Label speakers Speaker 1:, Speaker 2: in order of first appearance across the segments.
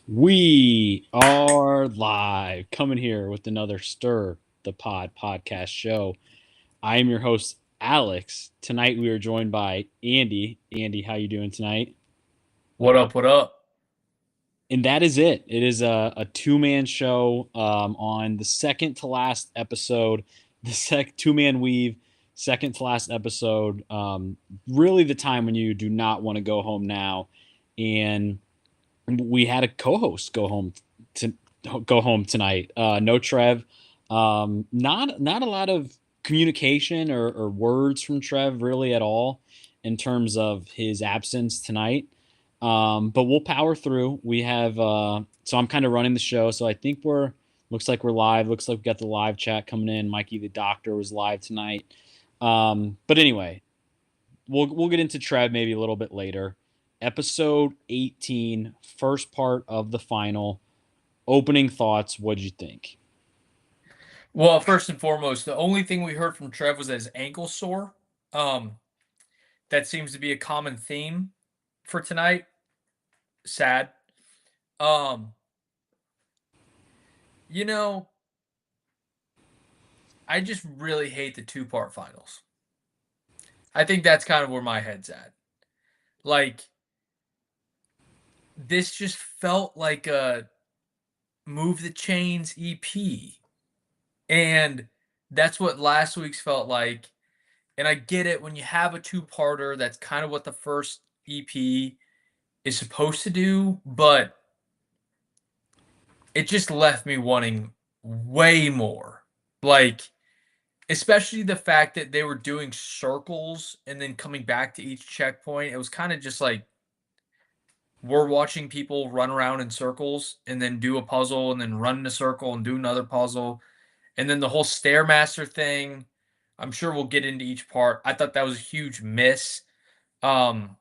Speaker 1: We are live, coming here with another Stir the Pod podcast show. I am your host, Alex. Tonight we are joined by Andy. Andy, how you doing tonight?
Speaker 2: What up? What up?
Speaker 1: And that is it. It is a two-man show on the second to last episode, the two-man weave, second to last episode. Really the time when you do not want to go home now. And we had a co-host to go home tonight. No Trev. Not a lot of communication or words from Trev really at all in terms of his absence tonight. But we'll power through. We have so I'm kind of running the show, so I think we're looks like we're live. Looks like we got the live chat coming in. Mikey the doctor was live tonight. But anyway, we'll get into Trev maybe a little bit later. Episode 18, first part of the final. Opening thoughts. What'd you think?
Speaker 2: Well, first and foremost, the only thing we heard from Trev was that his ankle sore. Um, that seems to be a common theme for tonight. Sad. Um, you know, I just really hate the two-part finals. I think that's kind of where my head's at. Like, this just felt like a Move the Chains EP. And that's what last week's felt like. And I get it when you have a two-parter, that's kind of what the first EP is supposed to do, but it just left me wanting way more. Like, especially the fact that they were doing circles and then coming back to each checkpoint. It was kind of just like we're watching people run around in circles and then do a puzzle and then run in a circle and do another puzzle. And then the whole Stairmaster thing. I'm sure we'll get into each part. I thought that was a huge miss. Um,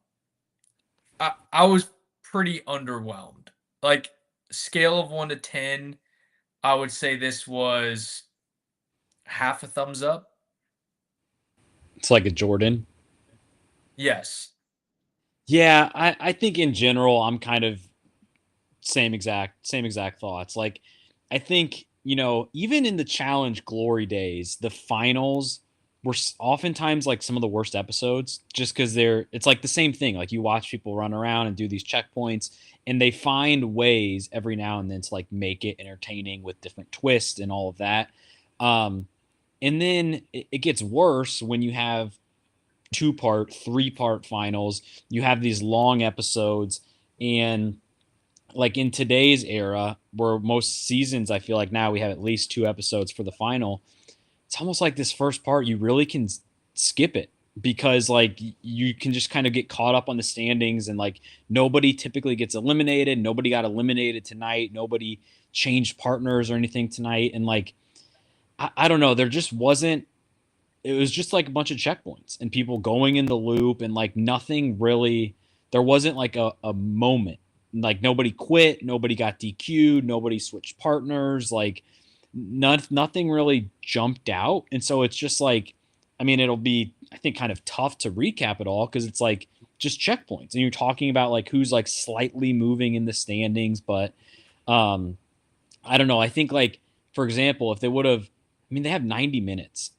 Speaker 2: I was pretty underwhelmed. Like, scale of 1 to 10, I would say this was half a thumbs up.
Speaker 1: It's like a Jordan.
Speaker 2: Yes.
Speaker 1: Yeah, I think in general I'm kind of same exact thoughts. Like I think, even in the challenge glory days, the finals were oftentimes like some of the worst episodes just because it's like the same thing. Like you watch people run around and do these checkpoints and they find ways every now and then to like make it entertaining with different twists and all of that. Um, and then it gets worse when you have two-part, three-part finals. You have these long episodes and like in today's era where most seasons I feel like now we have at least two episodes for the final, it's almost like this first part you really can skip it because like you can just kind of get caught up on the standings and like nobody typically gets eliminated, nobody got eliminated tonight, nobody changed partners or anything tonight, and like I don't know, there just wasn't, it was just like a bunch of checkpoints and people going in the loop and like nothing really, there wasn't like a moment, like nobody quit, nobody got DQ'd, nobody switched partners, like nothing really jumped out. And so it's just like, I mean, it'll be, I think, kind of tough to recap it all because it's like just checkpoints and you're talking about like who's like slightly moving in the standings. But um I don't know, I think like, for example, if they would have, I mean, they have 90 minutes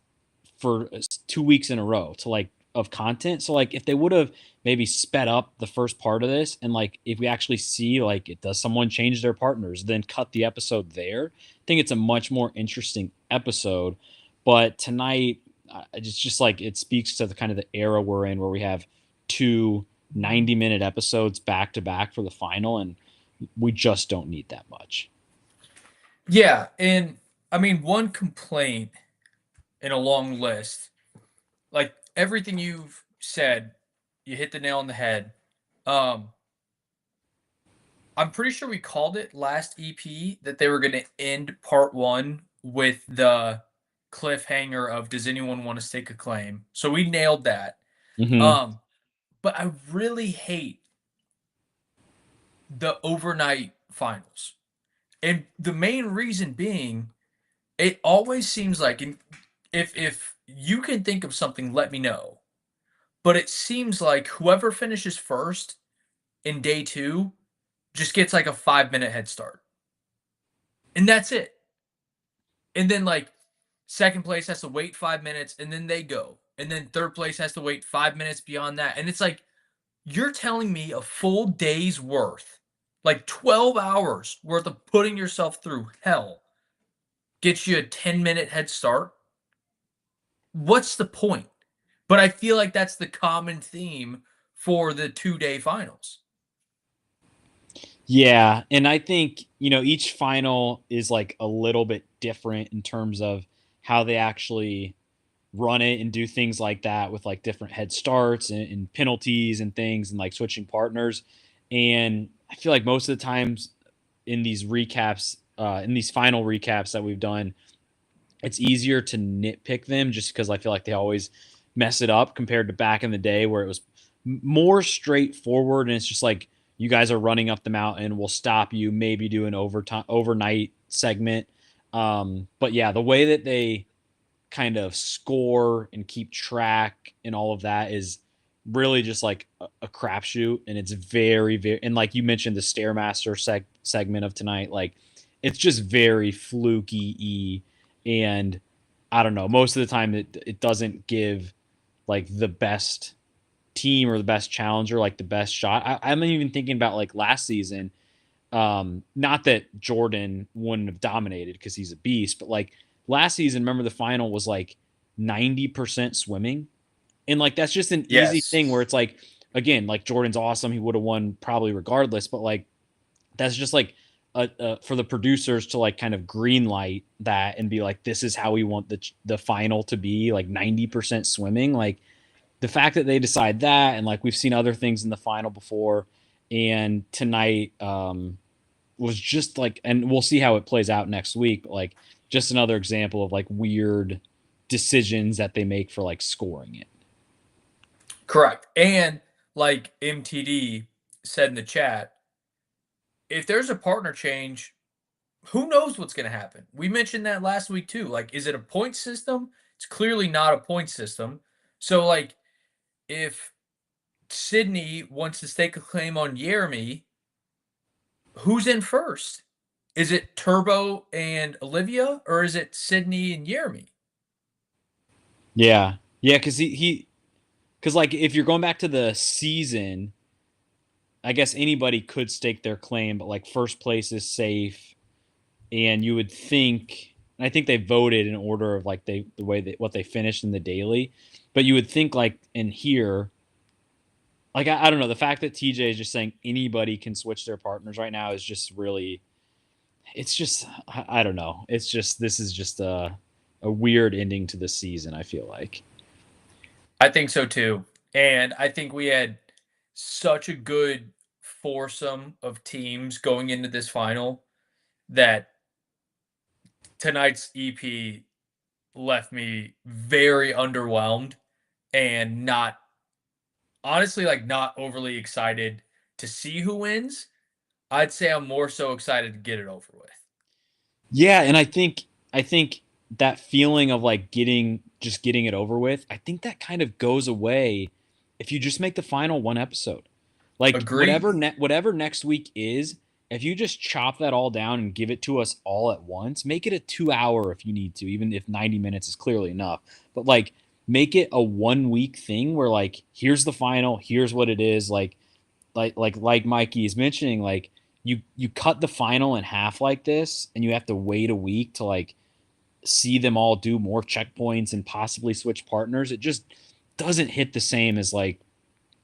Speaker 1: for 2 weeks in a row to like of content. So like if they would have maybe sped up the first part of this and like if we actually see like it does someone change their partners, then cut the episode there. I think it's a much more interesting episode. But tonight, it's just like it speaks to the kind of the era we're in where we have two 90-minute episodes back to back for the final, and we just don't need that much.
Speaker 2: Yeah, and I mean, one complaint in a long list, like everything you've said, you hit the nail on the head. Um, I'm pretty sure we called it last EP that they were going to end part one with the cliffhanger of "Does anyone want to stake a claim?" So we nailed that.
Speaker 1: Mm-hmm.
Speaker 2: Um, but I really hate the overnight finals, and the main reason being, it always seems like, and if you can think of something, let me know. But it seems like whoever finishes first in day two just gets like a 5-minute head start. And that's it. And then like second place has to wait 5 minutes and then they go. And then third place has to wait 5 minutes beyond that. And it's like, you're telling me a full day's worth, like 12 hours worth of putting yourself through hell gets you a 10-minute head start? What's the point? But I feel like that's the common theme for the 2-day finals.
Speaker 1: Yeah, and I think, each final is like a little bit different in terms of how they actually run it and do things like that with like different head starts and penalties and things and like switching partners. And I feel like most of the times in these recaps, in these final recaps that we've done, it's easier to nitpick them just because I feel like they always mess it up compared to back in the day where it was more straightforward and it's just like you guys are running up the mountain, we'll stop you, maybe do an overnight segment. But yeah, the way that they kind of score and keep track and all of that is really just like a crapshoot, and it's very very, and like you mentioned the stairmaster segment of tonight, like it's just very fluky, and I don't know, most of the time it doesn't give like the best team or the best challenger like the best shot. I'm even thinking about like last season. Not that Jordan wouldn't have dominated because he's a beast, but like last season, remember the final was like 90% swimming. And like that's just an easy thing where
Speaker 2: Yes.
Speaker 1: it's like, again, like Jordan's awesome. He would have won probably regardless, but like that's just like for the producers to like kind of green light that and be like, this is how we want the final to be, like 90% swimming. Like the fact that they decide that, and like we've seen other things in the final before, and tonight was just like, and we'll see how it plays out next week. But like just another example of like weird decisions that they make for like scoring it.
Speaker 2: Correct. And like MTD said in the chat, if there's a partner change, who knows what's going to happen? We mentioned that last week too. Like, is it a point system? It's clearly not a point system. So, like, if Sydney wants to stake a claim on Jeremy, who's in first? Is it Turbo and Olivia, or is it Sydney and Jeremy?
Speaker 1: Yeah, yeah, because because like if you're going back to the season, I guess anybody could stake their claim, but like first place is safe, and you would think, and I think they voted in order of like the way that what they finished in the daily, but you would think like in here, like I don't know, the fact that TJ is just saying anybody can switch their partners right now is just really, it's just I don't know, it's just this is just a weird ending to the season, I feel like.
Speaker 2: I think so too. And I think we had such a good foursome of teams going into this final that tonight's EP left me very underwhelmed and not honestly like not overly excited to see who wins. I'd say I'm more so excited to get it over with.
Speaker 1: Yeah, and I think that feeling of like getting it over with, I think that kind of goes away if you just make the final one episode. Like
Speaker 2: Agreed.
Speaker 1: whatever next week is, if you just chop that all down and give it to us all at once, make it a 2 hour if you need to, even if 90 minutes is clearly enough. But like make it a 1 week thing where like here's the final, here's what it is, like Mikey is mentioning, like you cut the final in half like this, and you have to wait a week to like see them all do more checkpoints and possibly switch partners. It just doesn't hit the same as like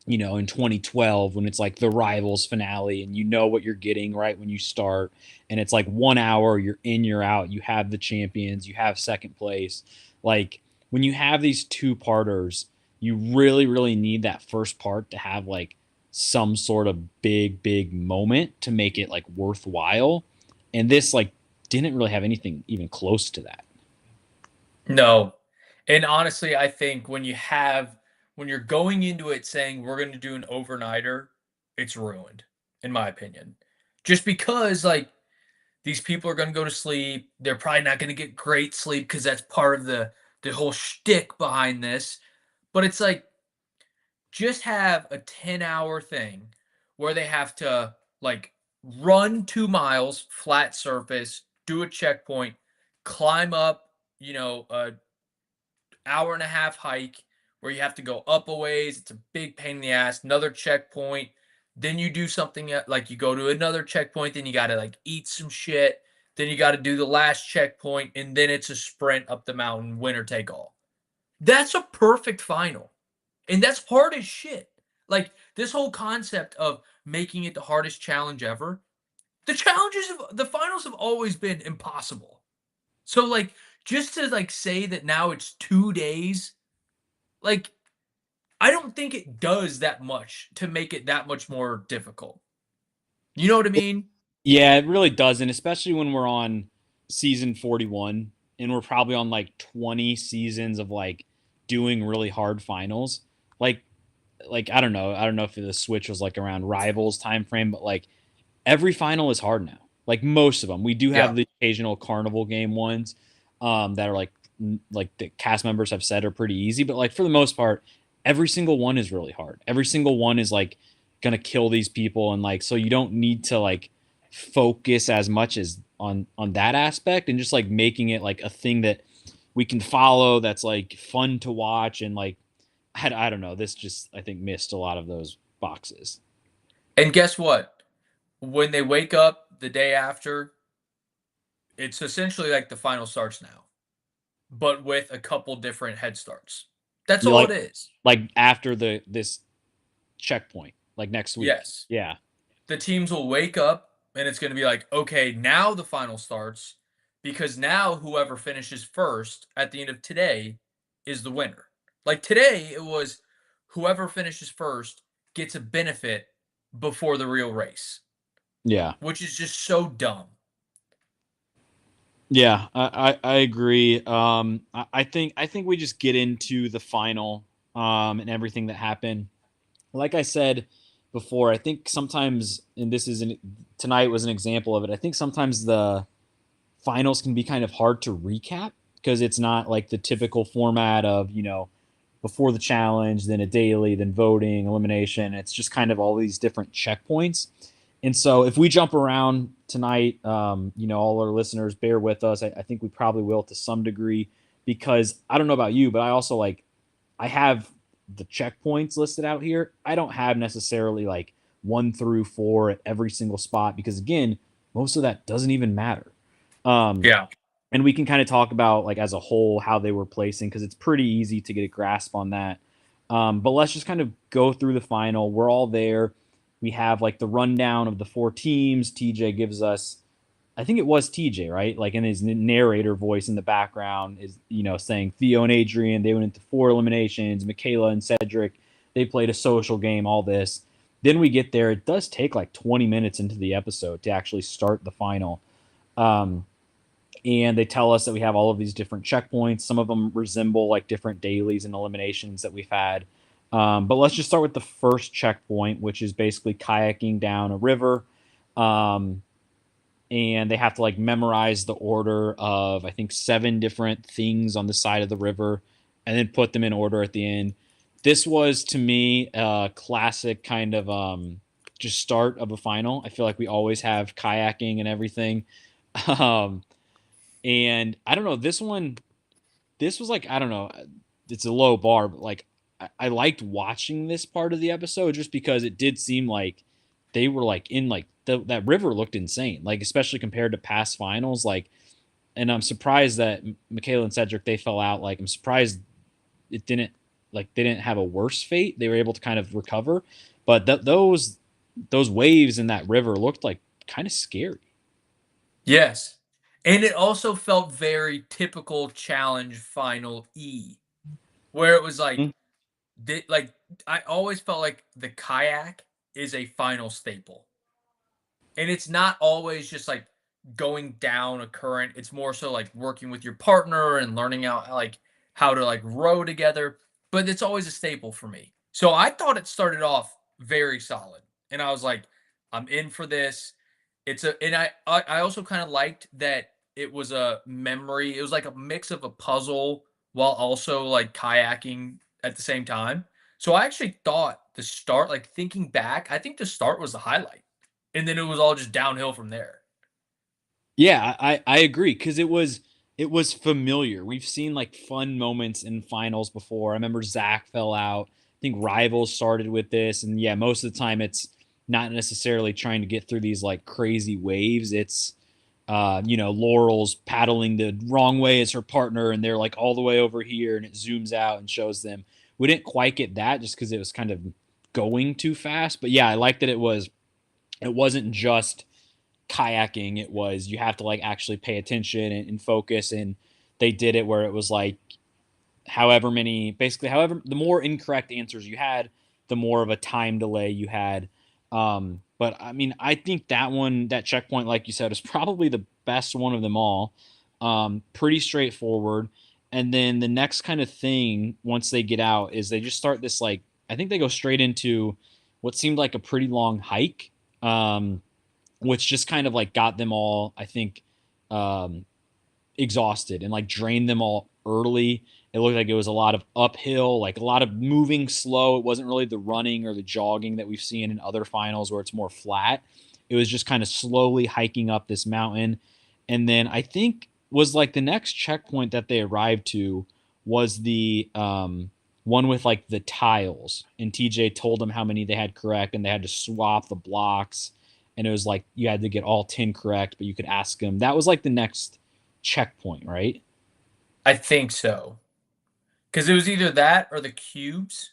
Speaker 1: in 2012 when it's like the rivals finale and you know what you're getting right when you start, and it's like 1 hour, you're in, you're out, you have the champions, you have second place. Like when you have these two parters, you really really need that first part to have like some sort of big moment to make it like worthwhile, and this like didn't really have anything even close to that.
Speaker 2: No. And honestly, I think when you're going into it saying we're going to do an overnighter, it's ruined in my opinion. Just because like these people are going to go to sleep, they're probably not going to get great sleep because that's part of the whole shtick behind this. But it's like just have a 10-hour thing where they have to like run 2 miles, flat surface, do a checkpoint, climb up, a hour and a half hike where you have to go up a ways. It's a big pain in the ass. Another checkpoint. Then you do something like you go to another checkpoint. Then you got to like eat some shit. Then you got to do the last checkpoint. And then it's a sprint up the mountain, winner take all. That's a perfect final. And that's hard as shit. Like this whole concept of making it the hardest challenge ever. The finals have always been impossible. So like just to like say that now it's 2 days, like I don't think it does that much to make it that much more difficult. You know what I mean?
Speaker 1: Yeah, it really doesn't, especially when we're on season 41 and we're probably on like 20 seasons of like doing really hard finals. Like I don't know. I don't know if the switch was like around Rivals time frame, but like every final is hard now. Like most of them. We do
Speaker 2: Yeah.
Speaker 1: have the occasional carnival game ones that are like the cast members have said are pretty easy, but like for the most part, every single one is really hard. Every single one is like gonna kill these people, and like so you don't need to like focus as much as on that aspect, and just like making it like a thing that we can follow, that's like fun to watch, and like I don't know, this just I think missed a lot of those boxes.
Speaker 2: And guess what? When they wake up the day after, it's essentially like the final starts now, but with a couple different head starts. That's
Speaker 1: You
Speaker 2: all it
Speaker 1: like
Speaker 2: is.
Speaker 1: after the this checkpoint, like next week.
Speaker 2: Yes.
Speaker 1: Yeah.
Speaker 2: The teams will wake up and it's going to be like, okay, now the final starts because now whoever finishes first at the end of today is the winner. Like today, it was whoever finishes first gets a benefit before the real race,
Speaker 1: Yeah.
Speaker 2: which is just so dumb.
Speaker 1: Yeah, I agree. I think we just get into the final and everything that happened. Like I said before, I think sometimes, and tonight was an example of it. I think sometimes the finals can be kind of hard to recap because it's not like the typical format of, before the challenge, then a daily, then voting, elimination. It's just kind of all these different checkpoints. And so if we jump around tonight, all our listeners bear with us. I think we probably will to some degree, because I don't know about you, but I also like, I have the checkpoints listed out here. I don't have necessarily like 1 through 4 at every single spot, because again, most of that doesn't even matter. Um,
Speaker 2: Yeah.
Speaker 1: and we can kind of talk about like as a whole how they were placing, because it's pretty easy to get a grasp on that. But let's just kind of go through the final. We're all there. We have like the rundown of the 4 teams. TJ gives us, I think it was TJ, right? Like in his narrator voice in the background is, saying Theo and Adrian, they went into 4 eliminations. Michaela and Cedric, they played a social game, all this. Then we get there. It does take like 20 minutes into the episode to actually start the final. Um, and they tell us that we have all of these different checkpoints. Some of them resemble like different dailies and eliminations that we've had. But let's just start with the first checkpoint, which is basically kayaking down a river. Um, and they have to like memorize the order of, I think, 7 different things on the side of the river and then put them in order at the end. This was to me a classic kind of just start of a final. I feel like we always have kayaking and everything. Um, and I don't know, this was like, I don't know, it's a low bar, but like I liked watching this part of the episode just because it did seem like they were like in like that river looked insane, like especially compared to past finals. Like, and I'm surprised that Michaela and Cedric, they fell out. Like, I'm surprised it didn't, like they didn't have a worse fate. They were able to kind of recover, but those waves in that river looked like kind of scary.
Speaker 2: Yes. And it also felt very typical challenge final E, where it was
Speaker 1: Mm.
Speaker 2: like I always felt like the kayak is a final staple. And it's not always just like going down a current. It's more so like working with your partner and learning out like how to like row together. But it's always a staple for me. So I thought it started off very solid. And I was like, I'm in for this. It's a and I also kind of liked that it was a memory. It was like a mix of a puzzle while also like kayaking at the same time. So I actually thought the start, like thinking back, I think the start was the highlight. and then it was all just downhill from there.
Speaker 1: Yeah, I agree because it was familiar. We've seen like fun moments in finals before. I remember Zach fell out. I think Rivals started with this, and yeah, most of the time it's not necessarily trying to get through these like crazy waves. It's Laurel's paddling the wrong way as her partner, and they're like all the way over here, and it zooms out and shows them. We didn't quite get that just because it was kind of going too fast. But yeah, I like that it wasn't just kayaking. It was you have to like actually pay attention and focus, and they did it where it was like however the more incorrect answers you had, the more of a time delay you had. But I mean, I think that checkpoint, like you said, is probably the best one of them all. Pretty straightforward. And then the next kind of thing once they get out is they just start this like I think they go straight into what seemed like a pretty long hike. Which just kind of like got them all, I think, um, exhausted and like drained them all early. It looked like it was a lot of uphill, like a lot of moving slow. It wasn't really the running or the jogging that we've seen in other finals where it's more flat. It was just kind of slowly hiking up this mountain. And then I think was like the next checkpoint that they arrived to was the one with like the tiles. And TJ told them how many they had correct, and they had to swap the blocks. And it was like you had to get all 10 correct, but you could ask them. That was like the next checkpoint, right?
Speaker 2: I think so. Because it was either that or the cubes.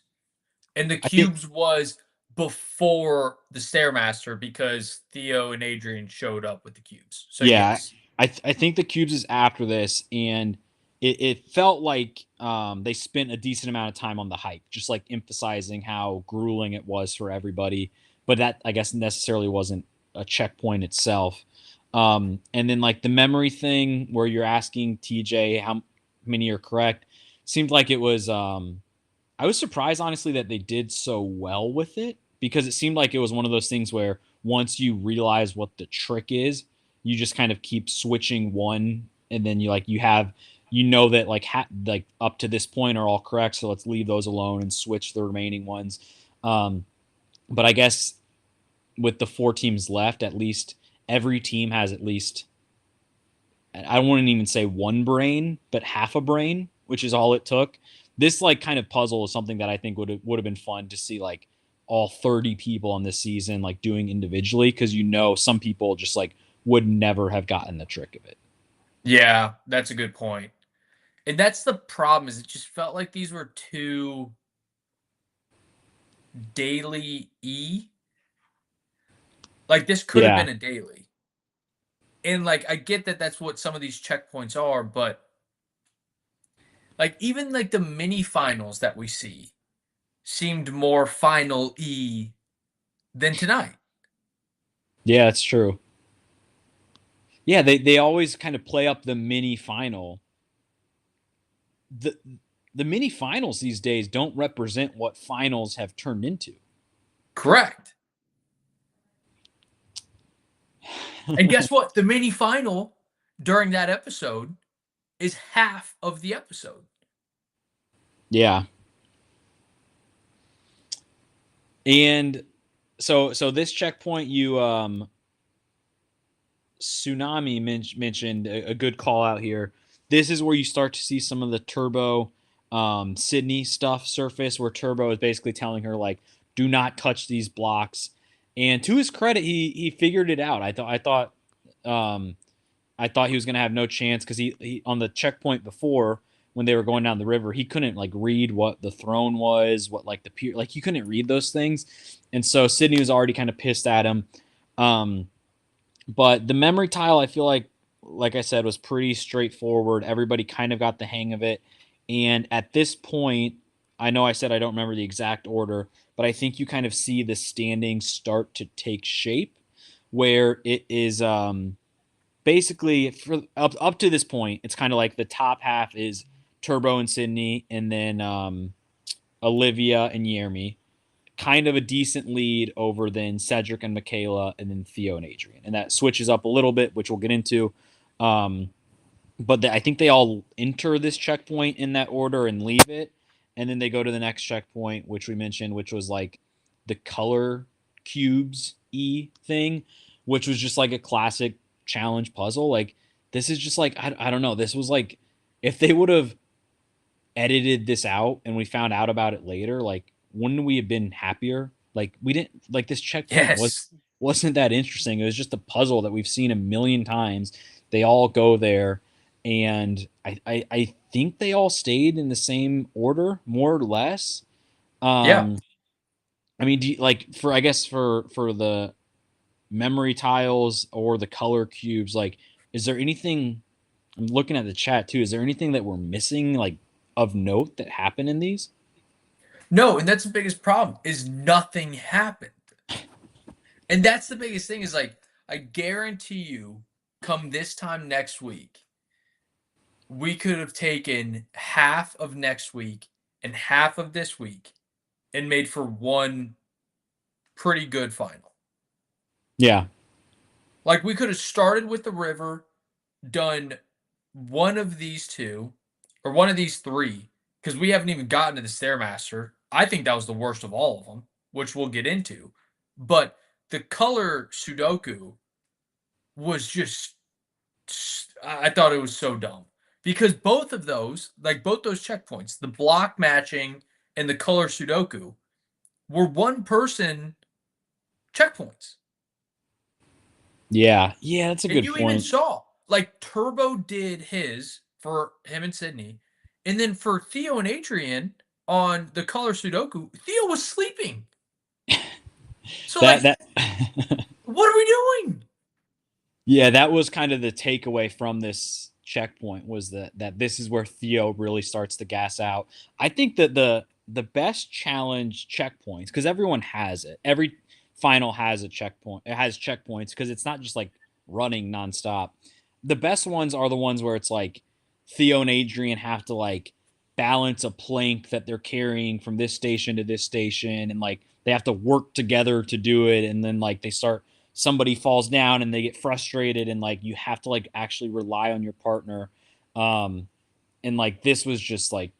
Speaker 2: And the
Speaker 1: I think
Speaker 2: cubes was before the Stairmaster because Theo and Adrian showed up with the cubes. So
Speaker 1: yeah,
Speaker 2: yes.
Speaker 1: I think the cubes is after this, and it felt like they spent a decent amount of time on the hike, just like emphasizing how grueling it was for everybody. But that I guess necessarily wasn't a checkpoint itself. And then like the memory thing where you're asking TJ how many are correct seemed like it was I was surprised, honestly, that they did so well with it because it seemed like it was one of those things where once you realize what the trick is, you just kind of keep switching one, and then you know that like up to this point are all correct, so let's leave those alone and switch the remaining ones. Um, but I guess with the four teams left, at least every team has at least I wouldn't even say one brain, but half a brain, which is all it took. This like kind of puzzle is something that I think would have been fun to see like all 30 people on this season like doing individually because some people just like would never have gotten the trick of it.
Speaker 2: Yeah, that's a good point. And that's the problem is it just felt like these were too daily e. Like this could have
Speaker 1: Yeah.
Speaker 2: been a daily. And like I get that that's what some of these checkpoints are, but like even like the mini finals that we see seemed more final e than tonight.
Speaker 1: Yeah, that's true. Yeah, they always kind of play up the mini final. The mini finals these days don't represent what finals have turned into.
Speaker 2: Correct. And guess what? The mini final during that episode is half of the episode.
Speaker 1: Yeah. And so this checkpoint you Tsunami mentioned a good call out here. This is where you start to see some of the Turbo Sydney stuff surface, where Turbo is basically telling her like, "Do not touch these blocks." And to his credit, he figured it out. Um, I thought he was gonna have no chance because he on the checkpoint before when they were going down the river, he couldn't like read what the throne was, what like the pier, like he couldn't read those things, and so Sydney was already kind of pissed at him. Um, but the memory tile, I feel like I said, was pretty straightforward. Everybody kind of got the hang of it. And at this point, I know I said I don't remember the exact order, but I think you kind of see the standings start to take shape where it is basically for up to this point, it's kind of like the top half is Turbo and Sydney, and then Olivia and Yermi kind of a decent lead over then Cedric and Michaela, and then Theo and Adrian. And that switches up a little bit, which we'll get into. Um, but I think they all enter this checkpoint in that order and leave it. And then they go to the next checkpoint, which we mentioned, which was like the color cubes. E thing, which was just like a classic challenge puzzle. Like this is just like I don't know. This was like if they would have edited this out and we found out about it later, like wouldn't we have been happier? Like we didn't like this checkpoint
Speaker 2: Yes.
Speaker 1: wasn't that interesting. It was just a puzzle that we've seen a million times. They all go there, and I think they all stayed in the same order, more or less.
Speaker 2: Yeah.
Speaker 1: Um, I mean, do you, like for I guess for the memory tiles or the color cubes, like is there anything? I'm looking at the chat too. Is there anything that we're missing, like of note that happened in these?
Speaker 2: No, and that's the biggest problem is nothing happened. And that's the biggest thing is like I guarantee you come this time next week, we could have taken half of next week and half of this week and made for one pretty good final.
Speaker 1: Yeah,
Speaker 2: Like we could have started with the river, done one of these two or one of these three because we haven't even gotten to the Stairmaster. I think that was the worst of all of them, which we'll get into. But the color Sudoku was just I thought it was so dumb because both of those, like both those checkpoints, the block matching and the color Sudoku were one person checkpoints.
Speaker 1: yeah. That's a
Speaker 2: And
Speaker 1: good
Speaker 2: you even
Speaker 1: point.
Speaker 2: saw like Turbo did his for him and Sydney. And then for Theo and Adrian on the color Sudoku, Theo was sleeping. So
Speaker 1: That
Speaker 2: like,
Speaker 1: that
Speaker 2: what are we doing?
Speaker 1: yeah, that was kind of the takeaway from this checkpoint was that this is where Theo really starts to gas out. I think that the best challenge checkpoints because everyone has it. Every final has a checkpoint. It has checkpoints because it's not just like running nonstop. The best ones are the ones where it's like Theo and Adrian have to like balance a plank that they're carrying from this station to this station and like they have to work together to do it and then like they start somebody falls down and they get frustrated and like you have to like actually rely on your partner and like this was just like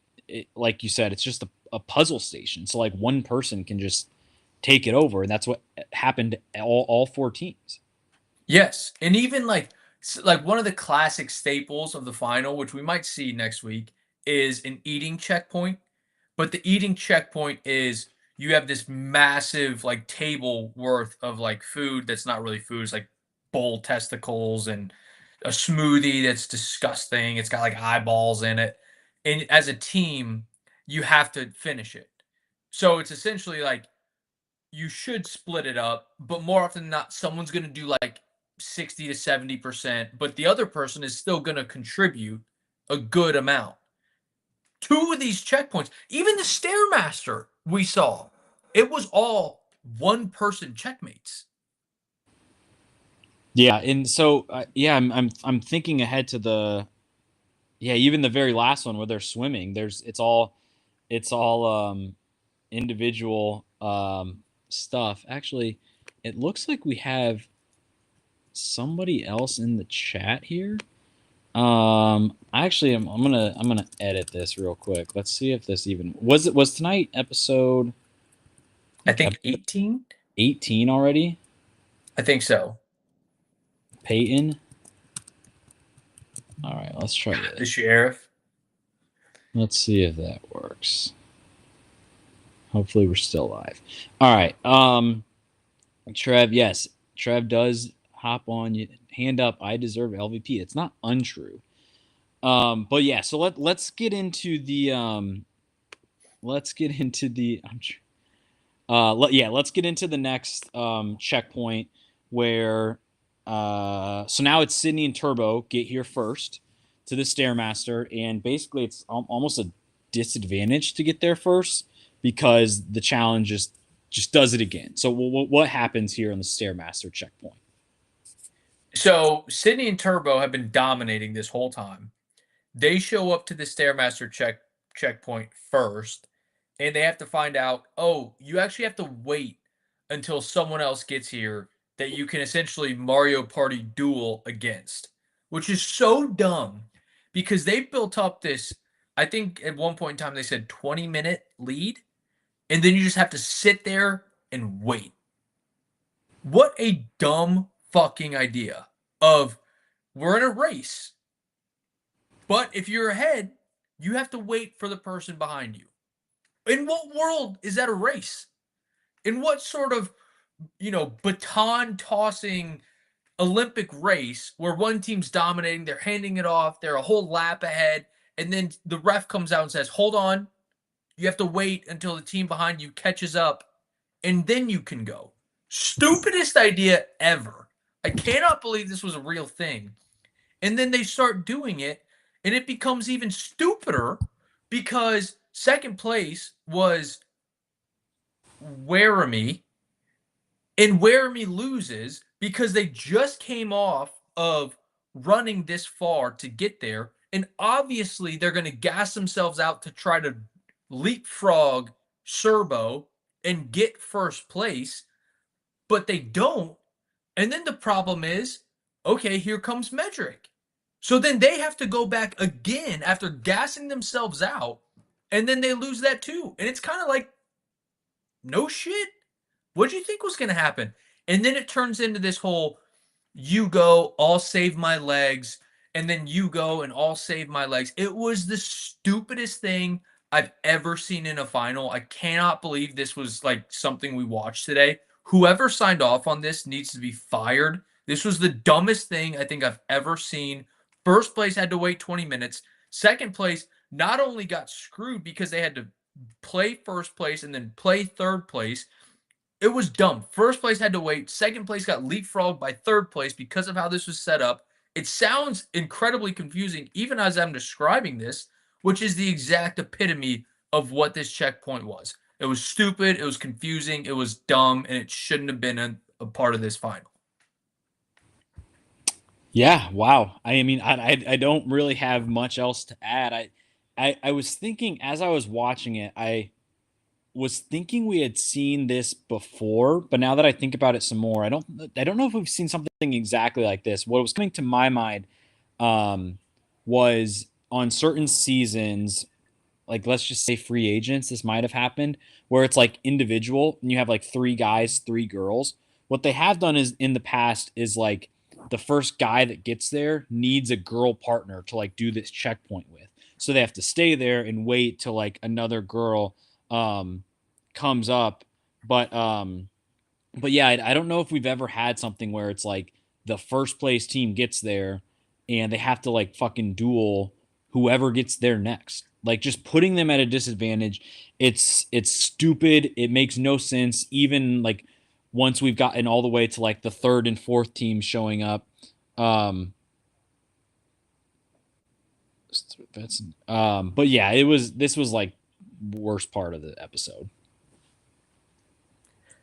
Speaker 1: like you said it's just a puzzle station so like one person can just take it over and that's what happened all four teams.
Speaker 2: Yes. And even like one of the classic staples of the final, which we might see next week, is an eating checkpoint. But the eating checkpoint is you have this massive like table worth of like food that's not really food. It's like bull testicles and a smoothie that's disgusting. It's got like eyeballs in it. And as a team, you have to finish it. So it's essentially like you should split it up, but more often than not, someone's going to do like 60 to 70%, but the other person is still going to contribute a good amount. Two of these checkpoints, even the Stairmaster we saw, it was all one person checkmates.
Speaker 1: Yeah and so yeah I'm thinking ahead to the yeah even the very last one where they're swimming there's it's all individual stuff. Actually, it looks like we have somebody else in the chat here. Actually, I'm gonna edit this real quick. Let's see if this even was tonight episode
Speaker 2: I think
Speaker 1: episode
Speaker 2: 18.
Speaker 1: 18 already.
Speaker 2: I think so.
Speaker 1: Peyton. All right, let's try
Speaker 2: The
Speaker 1: this.
Speaker 2: sheriff.
Speaker 1: Let's see if that works. Hopefully, we're still live. All right. Trev, yes, Trev does hop on. Hand up. I deserve LVP. It's not untrue. But yeah, so let's get into the let's get into the let's get into the next checkpoint where so now it's Sydney and Turbo get here first to the Stairmaster, and basically it's almost a disadvantage to get there first because the challenge just does it again. So what happens here on the Stairmaster checkpoint?
Speaker 2: So Sydney and Turbo have been dominating this whole time. They show up to the Stairmaster checkpoint first, and they have to find out, oh, you actually have to wait until someone else gets here that you can essentially Mario Party duel against, which is so dumb because they built up this. I think at one point in time they said 20-minute lead, and then you just have to sit there and wait. What a dumb fucking idea of we're in a race, but if you're ahead, you have to wait for the person behind you. In what world is that a race? In what sort of, baton tossing Olympic race where one team's dominating, they're handing it off, they're a whole lap ahead, and then the ref comes out and says, "Hold on, you have to wait until the team behind you catches up, and then you can go." Stupidest idea ever. I cannot believe this was a real thing. And then they start doing it, and it becomes even stupider because second place was Werrimy, and Werrimy loses because they just came off of running this far to get there. And obviously, they're going to gas themselves out to try to leapfrog Serbo and get first place, but they don't. And then the problem is, okay, here comes Medrick. So then they have to go back again after gassing themselves out, and then they lose that too. And it's kind of like, no shit. What do you think was going to happen? And then it turns into this whole you go, I'll save my legs, and then you go and I'll save my legs. It was the stupidest thing I've ever seen in a final. I cannot believe this was like something we watched today. Whoever signed off on this needs to be fired. This was the dumbest thing I think I've ever seen. First place had to wait 20 minutes. Second place not only got screwed because they had to play first place and then play third place, it was dumb. First place had to wait. Second place got leapfrogged by third place because of how this was set up. It sounds incredibly confusing, even as I'm describing this, which is the exact epitome of what this checkpoint was. It was stupid, it was confusing, it was dumb, and it shouldn't have been a part of this final.
Speaker 1: Yeah, wow. I mean, I don't really have much else to add. I was thinking as I was watching it, I was thinking we had seen this before, but now that I think about it some more, I don't know if we've seen something exactly like this. What was coming to my mind um was on certain seasons, like let's just say free agents, this might have happened where it's like individual and you have like three guys, three girls. What they have done is in the past is like the first guy that gets there needs a girl partner to like do this checkpoint with. So they have to stay there and wait till like another girl um comes up. But yeah, I don't know if we've ever had something where it's like the first place team gets there and they have to like fucking duel whoever gets there next. Like just putting them at a disadvantage. It's stupid. It makes no sense. Even like once we've gotten all the way to like the third and fourth team showing up. Um that's but yeah, this was like worst part of the episode.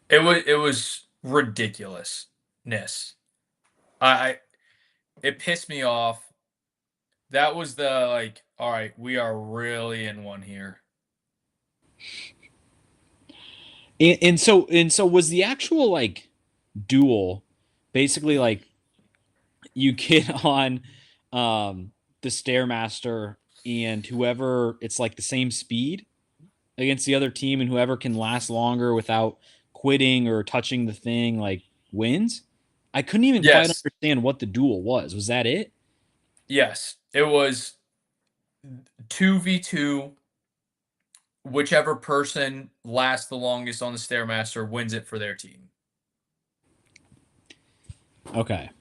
Speaker 2: It was ridiculousness. I it pissed me off. That was the like, all right, we are really in one here.
Speaker 1: And so was the actual like duel basically like you get on the stairmaster and whoever it's like the same speed against the other team and whoever can last longer without quitting or touching the thing like wins. I couldn't even quite
Speaker 2: Yes,
Speaker 1: understand what the duel was that it?
Speaker 2: yes, it was 2v2. Whichever person lasts the longest on the stairmaster wins it for their team.
Speaker 1: Okay.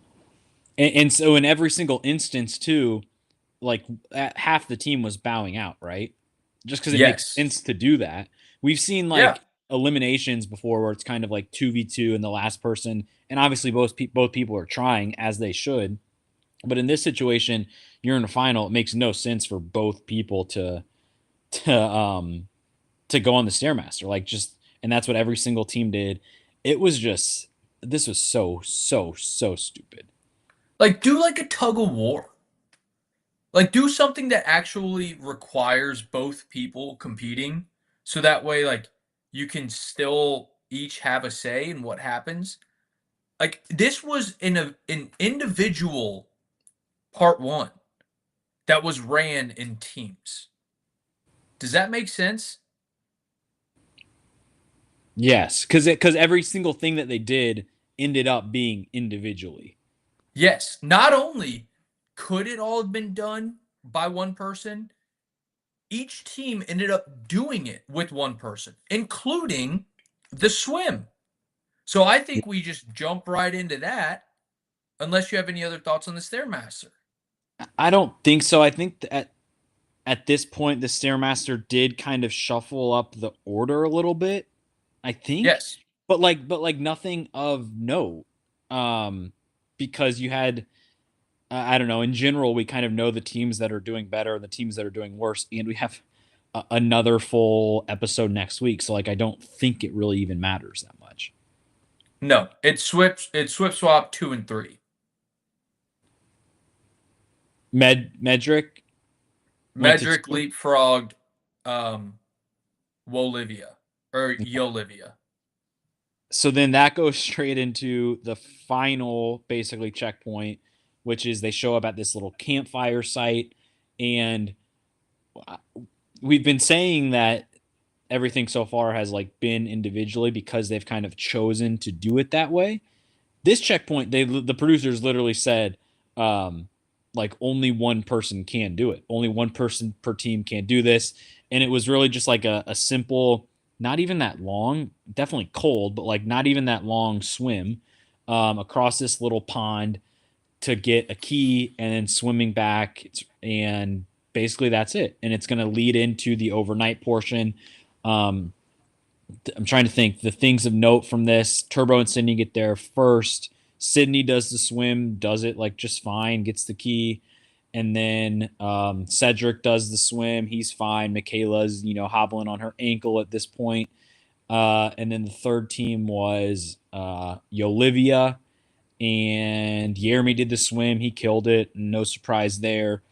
Speaker 1: And so in every single instance too, like half the team was bowing out, right? Just because it makes
Speaker 2: Yes.
Speaker 1: sense to do that. We've seen
Speaker 2: Yeah.
Speaker 1: like eliminations before where it's kind of like 2v2 and the last person, and obviously both people are trying as they should. But in this situation, you're in a final. It makes no sense for both people to um to go on the stairmaster. Like just and that's what every single team did. It was just this was so stupid.
Speaker 2: Like do like a tug of war. Like do something that actually requires both people competing so that way like you can still each have a say in what happens. Like this was in an individual part 1 that was ran in teams. Does that make sense?
Speaker 1: Yes, because every single thing that they did ended up being individually.
Speaker 2: Yes, not only could it all have been done by one person, each team ended up doing it with one person, including the swim. So I think we just jump right into that, unless you have any other thoughts on the Stairmaster.
Speaker 1: I don't think so. I think that at this point the Stairmaster did kind of shuffle up the order a little bit, I think.
Speaker 2: Yes.
Speaker 1: But like nothing of note. Um because you had I don't know, in general we kind of know the teams that are doing better and the teams that are doing worse, and we have another full episode next week. So like I don't think it really even matters that much.
Speaker 2: No, it's swip swap 2 and 3.
Speaker 1: Medrick went to
Speaker 2: Medrick
Speaker 1: two.
Speaker 2: leapfrogged um Wolivia or Yolivia.
Speaker 1: So then that goes straight into the final basically checkpoint, which is they show up at this little campfire site. And we've been saying that everything so far has like been individually because they've kind of chosen to do it that way. This checkpoint, the producers literally said, um, like only one person can do it. Only one person per team can do this, and it was really just like a simple, not even that long, definitely cold, but like not even that long swim across this little pond to get a key and then swimming back. And basically that's it. And it's going to lead into the overnight portion. Um, I'm trying to think the things of note from this. Turbo and Sydney get there first. Sydney does the swim, does it like just fine, gets the key. And then Cedric does the swim. He's fine. Michaela's, hobbling on her ankle at this point. And then the third team was Yolivia, and Jeremy did the swim. He killed it. No surprise there.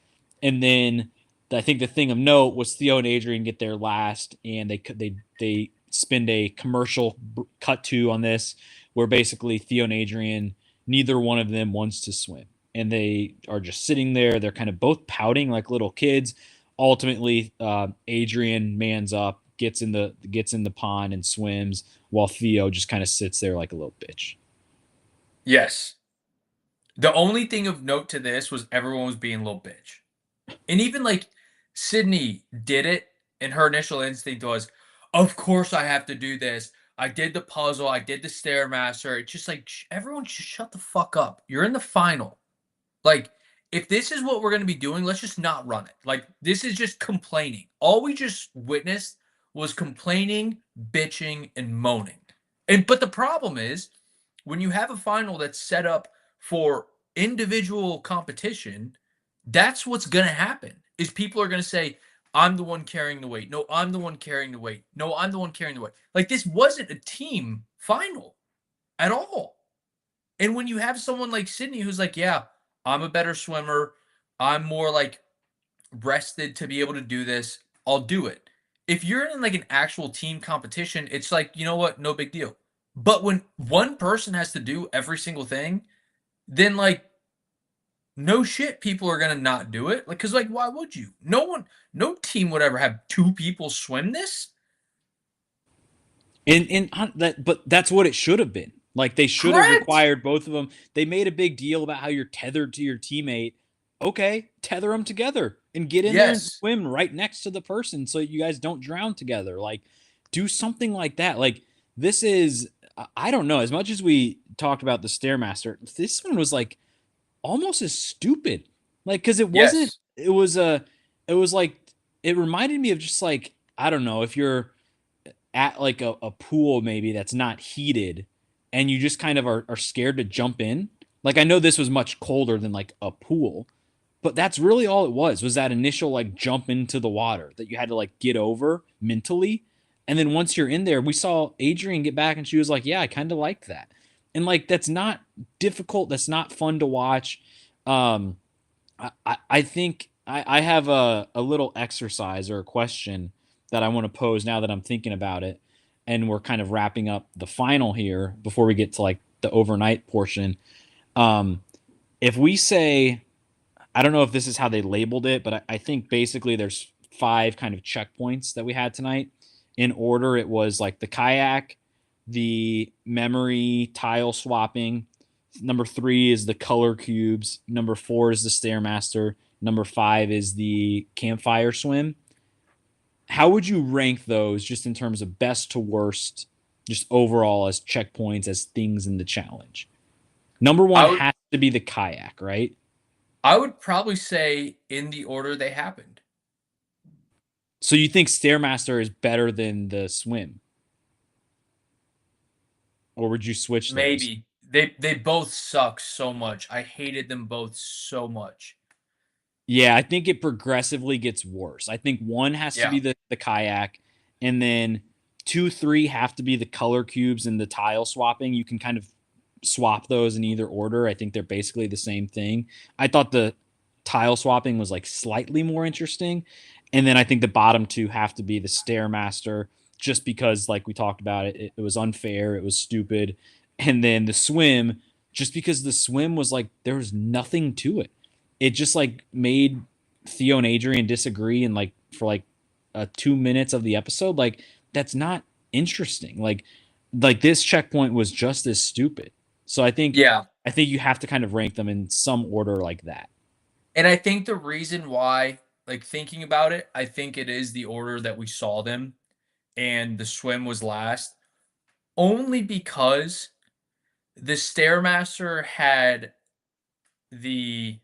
Speaker 1: And then I think the thing of note was Theo and Adrian get there last, and they spend a commercial cut to on this, where basically Theo and Adrian, neither one of them wants to swim, and they are just sitting there. They're kind of both pouting like little kids. Ultimately, Adrian mans up, gets in the pond and swims, while Theo just kind of sits there like a little bitch.
Speaker 2: Yes. The only thing of note to this was everyone was being a little bitch. And even like Sydney did it, and her initial instinct was, of course I have to do this. I did the puzzle, I did the Stairmaster. It's just like everyone should shut the fuck up. You're in the final. Like, if this is what we're gonna be doing, let's just not run it. Like, this is just complaining. All we just witnessed was complaining, bitching, and moaning. And but the problem is when you have a final that's set up for individual competition, that's what's going to happen. Is people are going to say, I'm the one carrying the weight. No, I'm the one carrying the weight. No, I'm the one carrying the weight. Like this wasn't a team final at all. And when you have someone like Sydney who's like, yeah, I'm a better swimmer. I'm more like rested to be able to do this. I'll do it. If you're in like an actual team competition, it's like, you know what? No big deal. But when one person has to do every single thing, then like no shit, people are gonna not do it. Like, cause like, why would you? No team would ever have two people swim this.
Speaker 1: But that's what it should have been. Like they should have
Speaker 2: Correct.
Speaker 1: required both of them. They made a big deal about how you're tethered to your teammate. Okay, tether them together and get in there and
Speaker 2: Yes.
Speaker 1: swim right next to the person so you guys don't drown together. Like, do something like that. Like this is, I don't know. As much as we talked about the Stairmaster, this one was like almost as stupid. Like, because it wasn't.
Speaker 2: Yes.
Speaker 1: It was a. It was like it reminded me of just like I don't know if you're at like a pool maybe that's not heated and you just kind of are scared to jump in. Like I know this was much colder than like a pool, but that's really all it was that initial like jump into the water that you had to like get over mentally. And then once you're in there, we saw Adrian get back and she was like, yeah, I kind of like that. And like that's not difficult, that's not fun to watch. I think I have a little exercise or a question that I want to pose now that I'm thinking about it. And we're kind of wrapping up the final here before we get to like the overnight portion. Um, if we say, I don't know if this is how they labeled it, but I think basically there's five kind of checkpoints that we had tonight. In order, it was like the kayak, the memory tile swapping. Number 3 is the color cubes. Number 4 is the Stairmaster. Number 5 is the campfire swim. How would you rank those just in terms of best to worst, just overall as checkpoints, as things in the challenge? Number one
Speaker 2: I would
Speaker 1: has to be the kayak, right?
Speaker 2: I would probably say in the order they happened.
Speaker 1: So you think Stairmaster is better than the swim? Or would you switch those?
Speaker 2: Maybe. They both suck so much. I hated them both so much.
Speaker 1: Yeah, I think it progressively gets worse. I think 1 has to
Speaker 2: Yeah.
Speaker 1: be the kayak, and then 2, 3 have to be the color cubes and the tile swapping. You can kind of swap those in either order. I think they're basically the same thing. I thought the tile swapping was like slightly more interesting. And then I think the bottom 2 have to be the Stairmaster, just because, like we talked about, it was unfair, it was stupid. And then the swim, just because the swim was like, there was nothing to it. It just like made Theo and Adrian disagree, and like for like 2 minutes of the episode, like that's not interesting. Like this checkpoint was just as stupid. So
Speaker 2: Yeah.
Speaker 1: I think you have to kind of rank them in some order like that.
Speaker 2: And I think the reason why, like thinking about it, I think it is the order that we saw them and the swim was last, only because the Stairmaster had the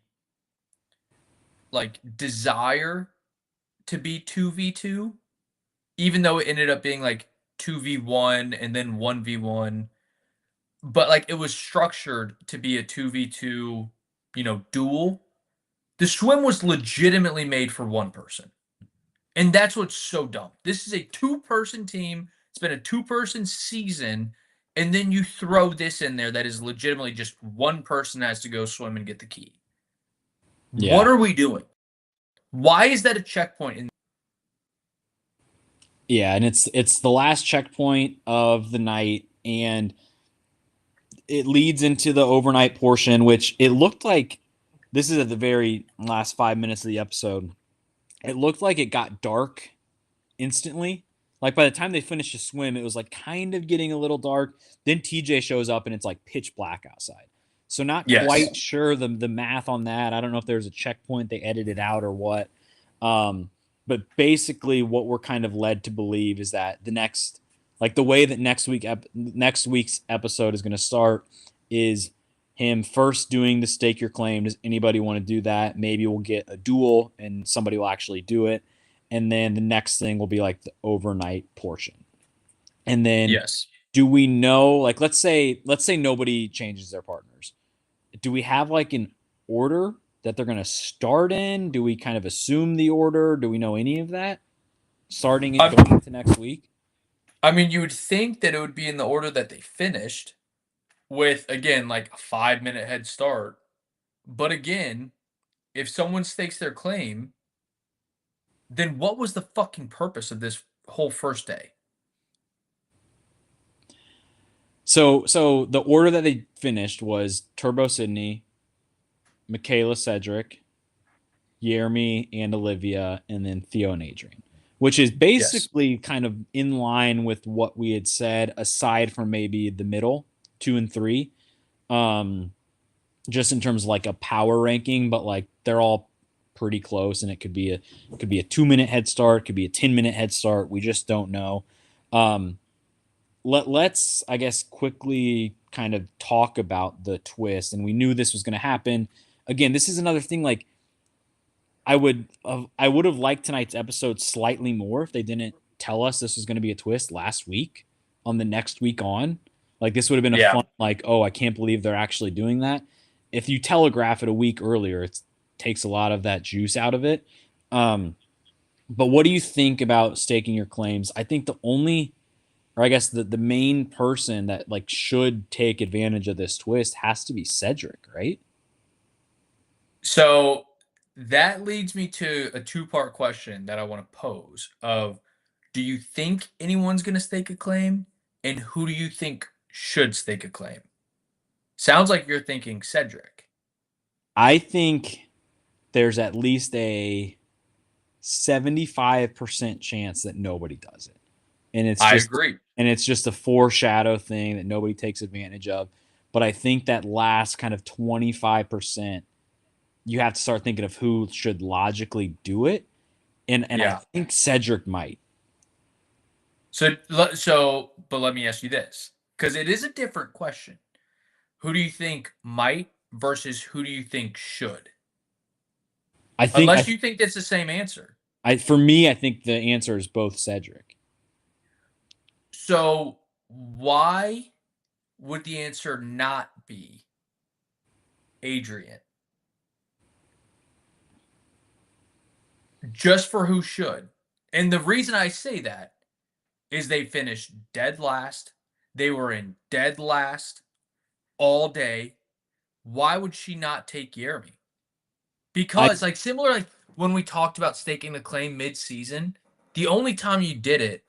Speaker 2: like desire to be 2v2, even though it ended up being like 2v1 and then 1v1. But like it was structured to be a 2v2, duel. The swim was legitimately made for one person. And that's what's so dumb. This is a two-person team. It's been a two-person season, and then you throw this in there that is legitimately just one person has to go swim and get the key. What
Speaker 1: Yeah.
Speaker 2: are we doing? Why is that a checkpoint in
Speaker 1: Yeah, and it's the last checkpoint of the night, and it leads into the overnight portion, which it looked like this is at the very last 5 minutes of the episode. It looked like it got dark instantly. Like by the time they finished the swim, it was like kind of getting a little dark. Then TJ shows up and it's like pitch black outside. So not
Speaker 2: Yes.
Speaker 1: quite sure the math on that. I don't know if there's a checkpoint they edited out or what. Um, but basically, what we're kind of led to believe is that the next, like the way that next week's episode is going to start is him first doing the stake your claim. Does anybody want to do that? Maybe we'll get a duel and somebody will actually do it. And then the next thing will be like the overnight portion. And then
Speaker 2: Yes.
Speaker 1: do we know, like let's say nobody changes their partners. Do we have like an order that they're going to start in? Do we kind of assume the order? Do we know any of that starting it
Speaker 2: I
Speaker 1: going into next week?
Speaker 2: I mean, you would think that it would be in the order that they finished with, again, like a 5-minute head start. But again, if someone stakes their claim, then what was the fucking purpose of this whole first day?
Speaker 1: So the order that they finished was Turbo Sydney, Michaela Cedric, Jeremy and Olivia, and then Theo and Adrian, which is
Speaker 2: Yes.
Speaker 1: basically kind of in line with what we had said, aside from maybe the middle 2 and 3. Um, just in terms of like a power ranking, but like they're all pretty close, and it could be a 2 minute head start, could be a 10 minute head start. We just don't know. Um, let's I guess quickly kind of talk about the twist, and we knew this was going to happen. Again, this is another thing. Like I would have liked tonight's episode slightly more if they didn't tell us this was going to be a twist last week on the next week on. Like this would have been a
Speaker 2: Yeah.
Speaker 1: fun, like, oh, I can't believe they're actually doing that. If you telegraph it a week earlier, it takes a lot of that juice out of it. Um, but what do you think about staking your claims? I think the only, or I guess the main person that like should take advantage of this twist has to be Cedric, right?
Speaker 2: So that leads me to a two-part question that I want to pose of do you think anyone's going to stake a claim and who do you think should stake a claim? Sounds like you're thinking Cedric.
Speaker 1: I think there's at least a 75% chance that nobody does it. And it's
Speaker 2: I
Speaker 1: just
Speaker 2: agree.
Speaker 1: and it's just a foreshadow thing that nobody takes advantage of. But I think that last kind of 25%, you have to start thinking of who should logically do it. And I
Speaker 2: Yeah.
Speaker 1: think Cedric might.
Speaker 2: But let me ask you this, because it is a different question. Who do you think might versus who do you think should?
Speaker 1: I think
Speaker 2: Unless you think that's the same answer.
Speaker 1: for me, I think the answer is both Cedric.
Speaker 2: So why would the answer not be Adrian? Just for who should. And the reason I say that is they finished dead last. They were in dead last all day. Why would she not take Jeremy?
Speaker 1: I
Speaker 2: Because, like, similar, like when we talked about staking the claim mid-season, the only time you did it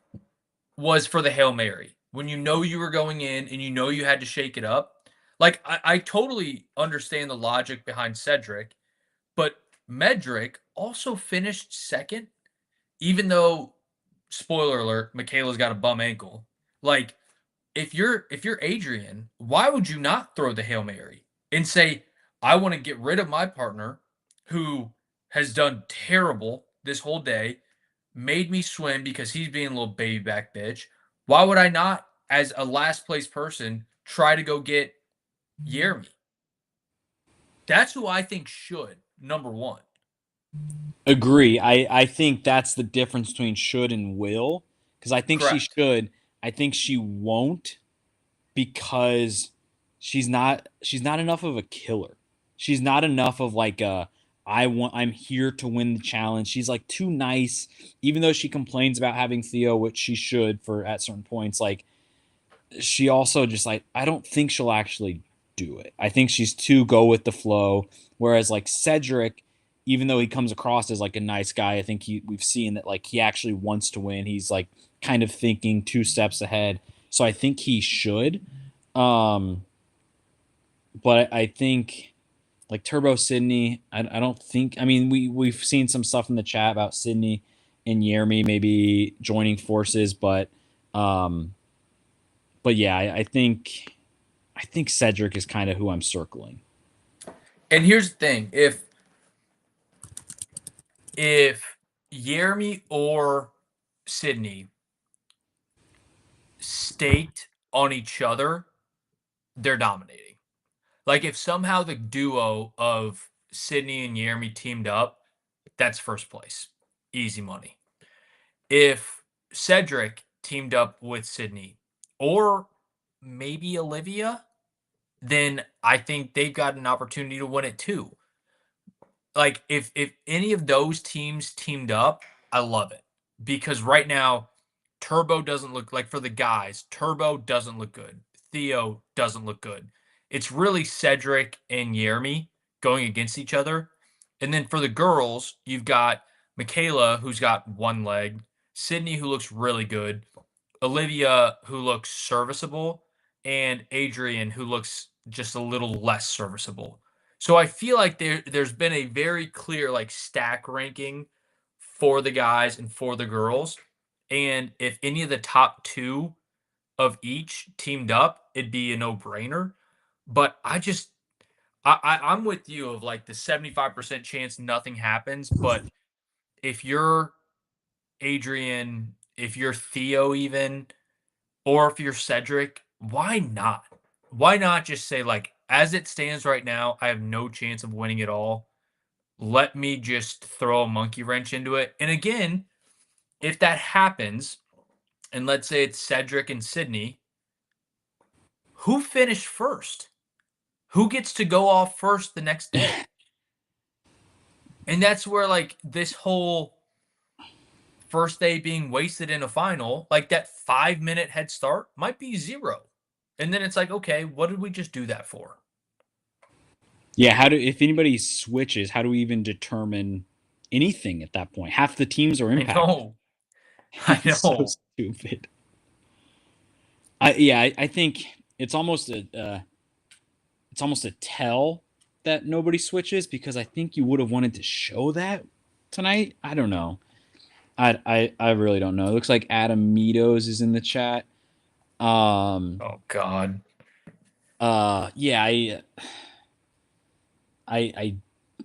Speaker 2: was for the Hail Mary. When you know you were going in and you know you had to shake it up. Like, I totally understand the logic behind Cedric, but Medrick also finished second, even though, spoiler alert, Michaela's got a bum ankle. Like, if you're Adrian, why would you not throw the Hail Mary and say, I want to get rid of my partner who has done terrible this whole day, made me swim because he's being a little baby back bitch. Why would I not, as a last place person, try to go get Jeremy? That's who I think should, number one.
Speaker 1: agree. I think that's the difference between should and will, because I think she
Speaker 2: Correct.
Speaker 1: should. I think she won't because she's not enough of a killer. She's not enough of like a I'm here to win the challenge. She's like too nice, even though she complains about having Theo, which she should for at certain points. Like she also just like I don't think she'll actually do it. I think she's too go with the flow. Whereas like Cedric, even though he comes across as like a nice guy, I think we've seen that like he actually wants to win. He's like kind of thinking two steps ahead. So I think he should. Um, but I think like Turbo Sydney, I don't think. I mean, we've seen some stuff in the chat about Sydney and Jeremy maybe joining forces, um, but yeah, I think Cedric is kind of who I'm circling.
Speaker 2: And here's the thing: if Jeremy or Sydney staked on each other, they're dominating. Like if somehow the duo of Sydney and Jeremy teamed up, that's first place. Easy money. If Cedric teamed up with Sydney or maybe Olivia, then I think they've got an opportunity to win it too. Like if any of those teams teamed up, I love it. Because right now, Turbo doesn't look like for the guys, Turbo doesn't look good. Theo doesn't look good. It's really Cedric and Jeremy going against each other. And then for the girls, you've got Michaela, who's got one leg, Sydney, who looks really good, Olivia, who looks serviceable, and Adrian, who looks just a little less serviceable. So I feel like there's been a very clear like stack ranking for the guys and for the girls. And if any of the top two of each teamed up, it'd be a no-brainer. But I'm with you of like the 75% chance nothing happens. But if you're Adrian, if you're Theo even, or if you're Cedric, why not? Why not just say, like, as it stands right now, I have no chance of winning it all. Let me just throw a monkey wrench into it. And again, if that happens, and let's say it's Cedric and Sydney, who finished first? Who gets to go off first the next day? And that's where, like, this whole first day being wasted in a final, like that 5 minute head start might be zero. And then it's like, okay, what did we just do that for?
Speaker 1: Yeah, if anybody switches, how do we even determine anything at that point? Half the teams are
Speaker 2: I
Speaker 1: impacted.
Speaker 2: know. I
Speaker 1: It's so
Speaker 2: know.
Speaker 1: stupid. I think it's almost a tell that nobody switches because I think you would have wanted to show that tonight. I don't know. I really don't know. It looks like Adam Meadows is in the chat. Um,
Speaker 2: Oh God.
Speaker 1: yeah, I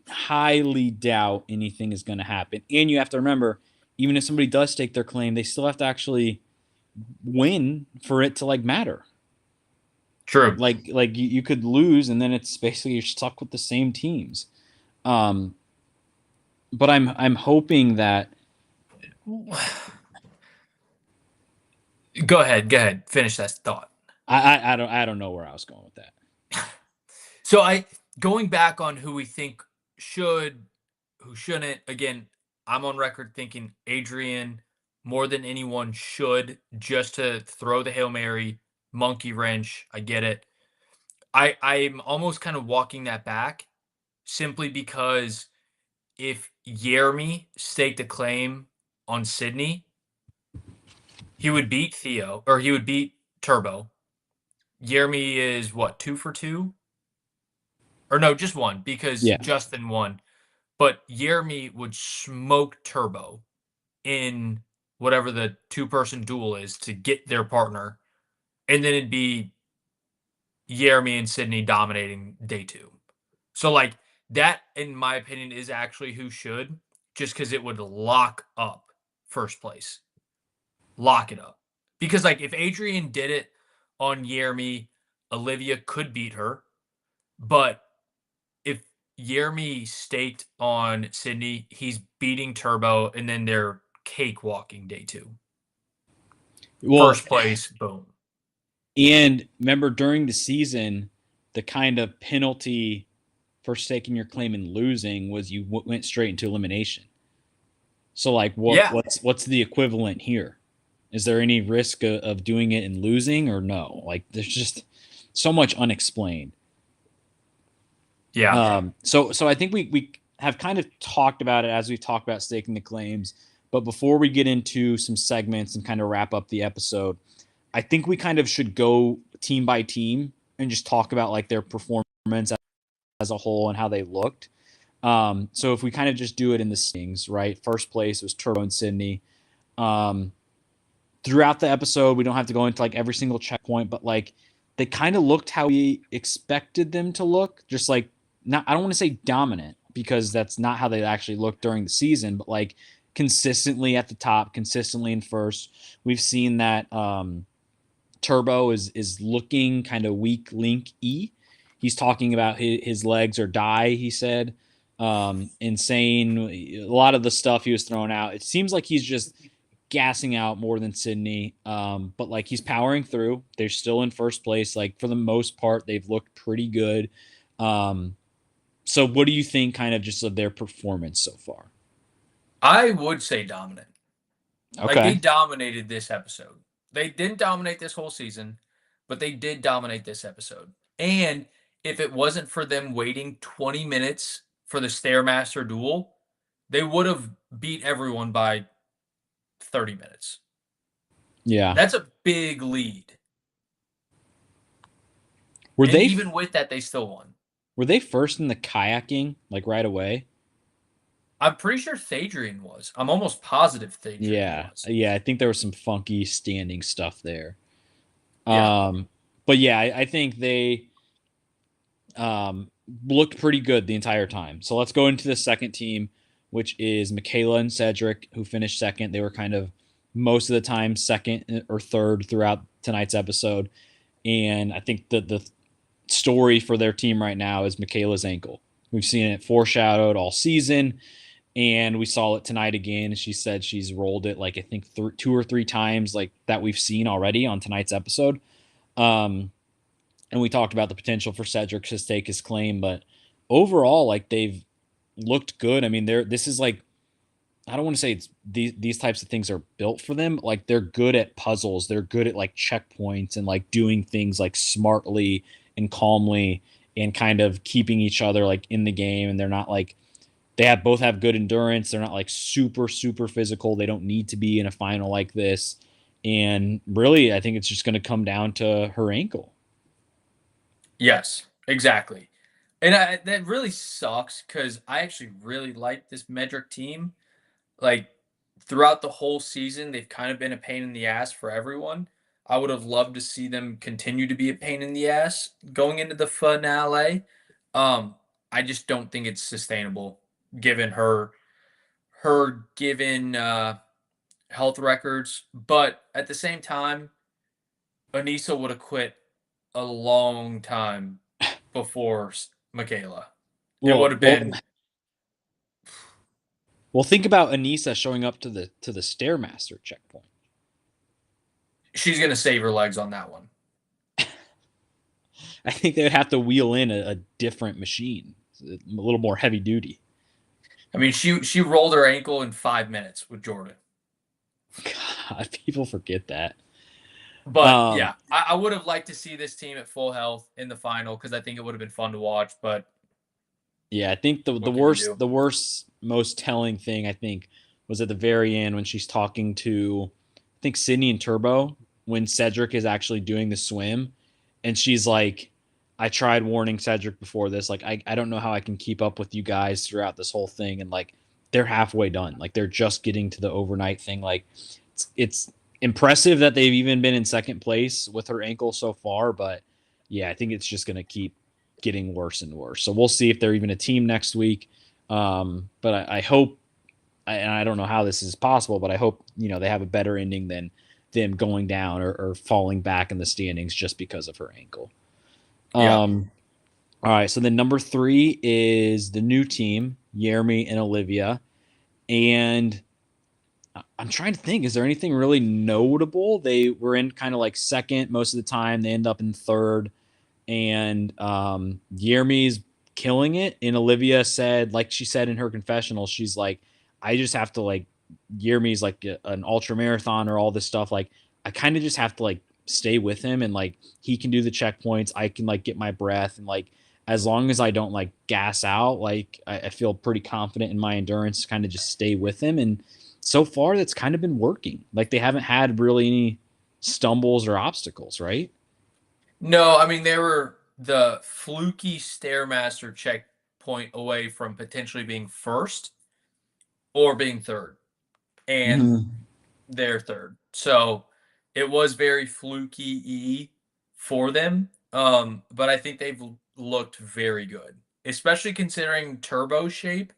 Speaker 1: highly doubt anything is going to happen. And you have to remember, even if somebody does stake their claim, they still have to actually win for it to like matter.
Speaker 2: True.
Speaker 1: Like you could lose, and then it's basically you're stuck with the same teams. Um, but I'm hoping that
Speaker 2: Go ahead. Go ahead. Finish that thought.
Speaker 1: I don't know where I was going with that.
Speaker 2: So going back on who we think should, who shouldn't. Again, I'm on record thinking Adrian more than anyone should, just to throw the Hail Mary, monkey wrench. I get it. I'm almost kind of walking that back simply because if Jeremy staked a claim on Sydney, he would beat Theo, or he would beat Turbo. Jeremy is what, 2 for 2? Or no, just 1 because
Speaker 1: Yeah.
Speaker 2: Justin won. But Jeremy would smoke Turbo in whatever the two-person duel is to get their partner, and then it'd be Jeremy and Sydney dominating day 2. So, like, that, in my opinion, is actually who should, just because it would lock up first place. Lock it up. Because, like, if Adrian did it on Jeremy, Olivia could beat her. But if Jeremy staked on Sydney, he's beating Turbo, and then they're cakewalking day 2.
Speaker 1: Well,
Speaker 2: First place, boom.
Speaker 1: and remember during the season, the kind of penalty for staking your claim and losing was you went straight into elimination. So like
Speaker 2: Yeah.
Speaker 1: what's the equivalent here? Is there any risk of doing it and losing or no? Like there's just so much unexplained.
Speaker 2: Yeah.
Speaker 1: So I think we have kind of talked about it as we've talked about staking the claims. But before we get into some segments and kind of wrap up the episode, I think we kind of should go team by team and just talk about like their performance as a whole and how they looked. So if we kind of just do it in the stings, right? First place was Turbo and Sydney. Um, Throughout the episode, we don't have to go into like every single checkpoint, but like they kind of looked how we expected them to look. Just like not, I don't want to say dominant because that's not how they actually looked during the season, but like consistently at the top, consistently in first. We've seen that Turbo is looking kind of weak link E. He's talking about his legs or die. He said, insane. A lot of the stuff he was throwing out. It seems like he's just gassing out more than Sydney. But like he's powering through. They're still in first place. Like for the most part, they've looked pretty good. Um, so what do you think kind of just of their performance so far?
Speaker 2: I would say dominant. Like, they
Speaker 1: Okay.
Speaker 2: dominated this episode. They didn't dominate this whole season, but they did dominate this episode. And if it wasn't for them waiting 20 minutes for the Stairmaster duel, they would have beat everyone by 30 minutes.
Speaker 1: Yeah.
Speaker 2: That's a big lead.
Speaker 1: Were
Speaker 2: And
Speaker 1: they
Speaker 2: even with that, they still won.
Speaker 1: were they first in the kayaking like right away?
Speaker 2: I'm pretty sure Thadrian was. I'm almost positive Thadrian
Speaker 1: Yeah.
Speaker 2: was.
Speaker 1: Yeah, I think there was some funky standing stuff there.
Speaker 2: Yeah.
Speaker 1: Um, but yeah, I think they um, looked pretty good the entire time. So let's go into the second team, which is Michaela and Cedric, who finished second. They were kind of most of the time second or third throughout tonight's episode. And I think the story for their team right now is Michaela's ankle. We've seen it foreshadowed all season, and we saw it tonight again. She said she's rolled it like I think two or three times, like that we've seen already on tonight's episode. Um, and we talked about the potential for Cedric to stake his claim, but overall, like they've looked good. I mean, this is like I don't want to say it's these types of things are built for them. Like they're good at puzzles. They're good at like checkpoints and like doing things like smartly and calmly and kind of keeping each other like in the game. And they're not like they have both have good endurance. They're not like super physical. They don't need to be in a final like this. And really, I think it's just going to come down to her ankle.
Speaker 2: Yes, exactly. And that really sucks because I actually really like this Medric team. Like, throughout the whole season, they've kind of been a pain in the ass for everyone. I would have loved to see them continue to be a pain in the ass going into the finale. Um, I just don't think it's sustainable given her given health records. But at the same time, Anissa would have quit a long time before Michaela. It would
Speaker 1: Well,
Speaker 2: have
Speaker 1: well,
Speaker 2: been
Speaker 1: well. Think about Anissa showing up to the Stairmaster checkpoint.
Speaker 2: she's gonna save her legs on that one.
Speaker 1: I think they would have to wheel in a different machine, a little more heavy duty.
Speaker 2: I mean, she rolled her ankle in 5 minutes with Jordan.
Speaker 1: God, people forget that.
Speaker 2: But
Speaker 1: Um,
Speaker 2: yeah, I would have liked to see this team at full health in the final because I think it would have been fun to watch. But
Speaker 1: yeah, I think the
Speaker 2: what can you
Speaker 1: worst
Speaker 2: do?
Speaker 1: the worst most telling thing I think was at the very end when she's talking to I think Sydney and Turbo when Cedric is actually doing the swim and she's like I tried warning Cedric before this like I don't know how I can keep up with you guys throughout this whole thing and like they're halfway done like they're just getting to the overnight thing like it's impressive that they've even been in second place with her ankle so far but yeah I think it's just going to keep getting worse and worse. So we'll see if they're even a team next week. But I hope, and I don't know how this is possible, but I hope they have a better ending than them going down or falling back in the standings just because of her ankle.
Speaker 2: Yeah.
Speaker 1: All right, so then number 3 is the new team, Jeremy and Olivia, and I'm trying to think. Is there anything really notable? They were in kind of like second most of the time. They end up in third and Jeremy's killing it. And Olivia said, like she said in her confessional, she's like, I just have to like Jeremy's like an ultra marathon or all this stuff. Like I kind of just have to like stay with him and like he can do the checkpoints. I can like get my breath and like as long as I don't like gas out, like I feel pretty confident in my endurance to kind of just stay with him. And so far that's kind of been working. Like they haven't had really any stumbles or obstacles, right?
Speaker 2: No, I mean they were the fluky Stairmaster checkpoint away from potentially being first or being third, and
Speaker 1: Mm-hmm.
Speaker 2: they're third. So it was very fluky for them. But I think they've looked very good, especially considering Turbo shape.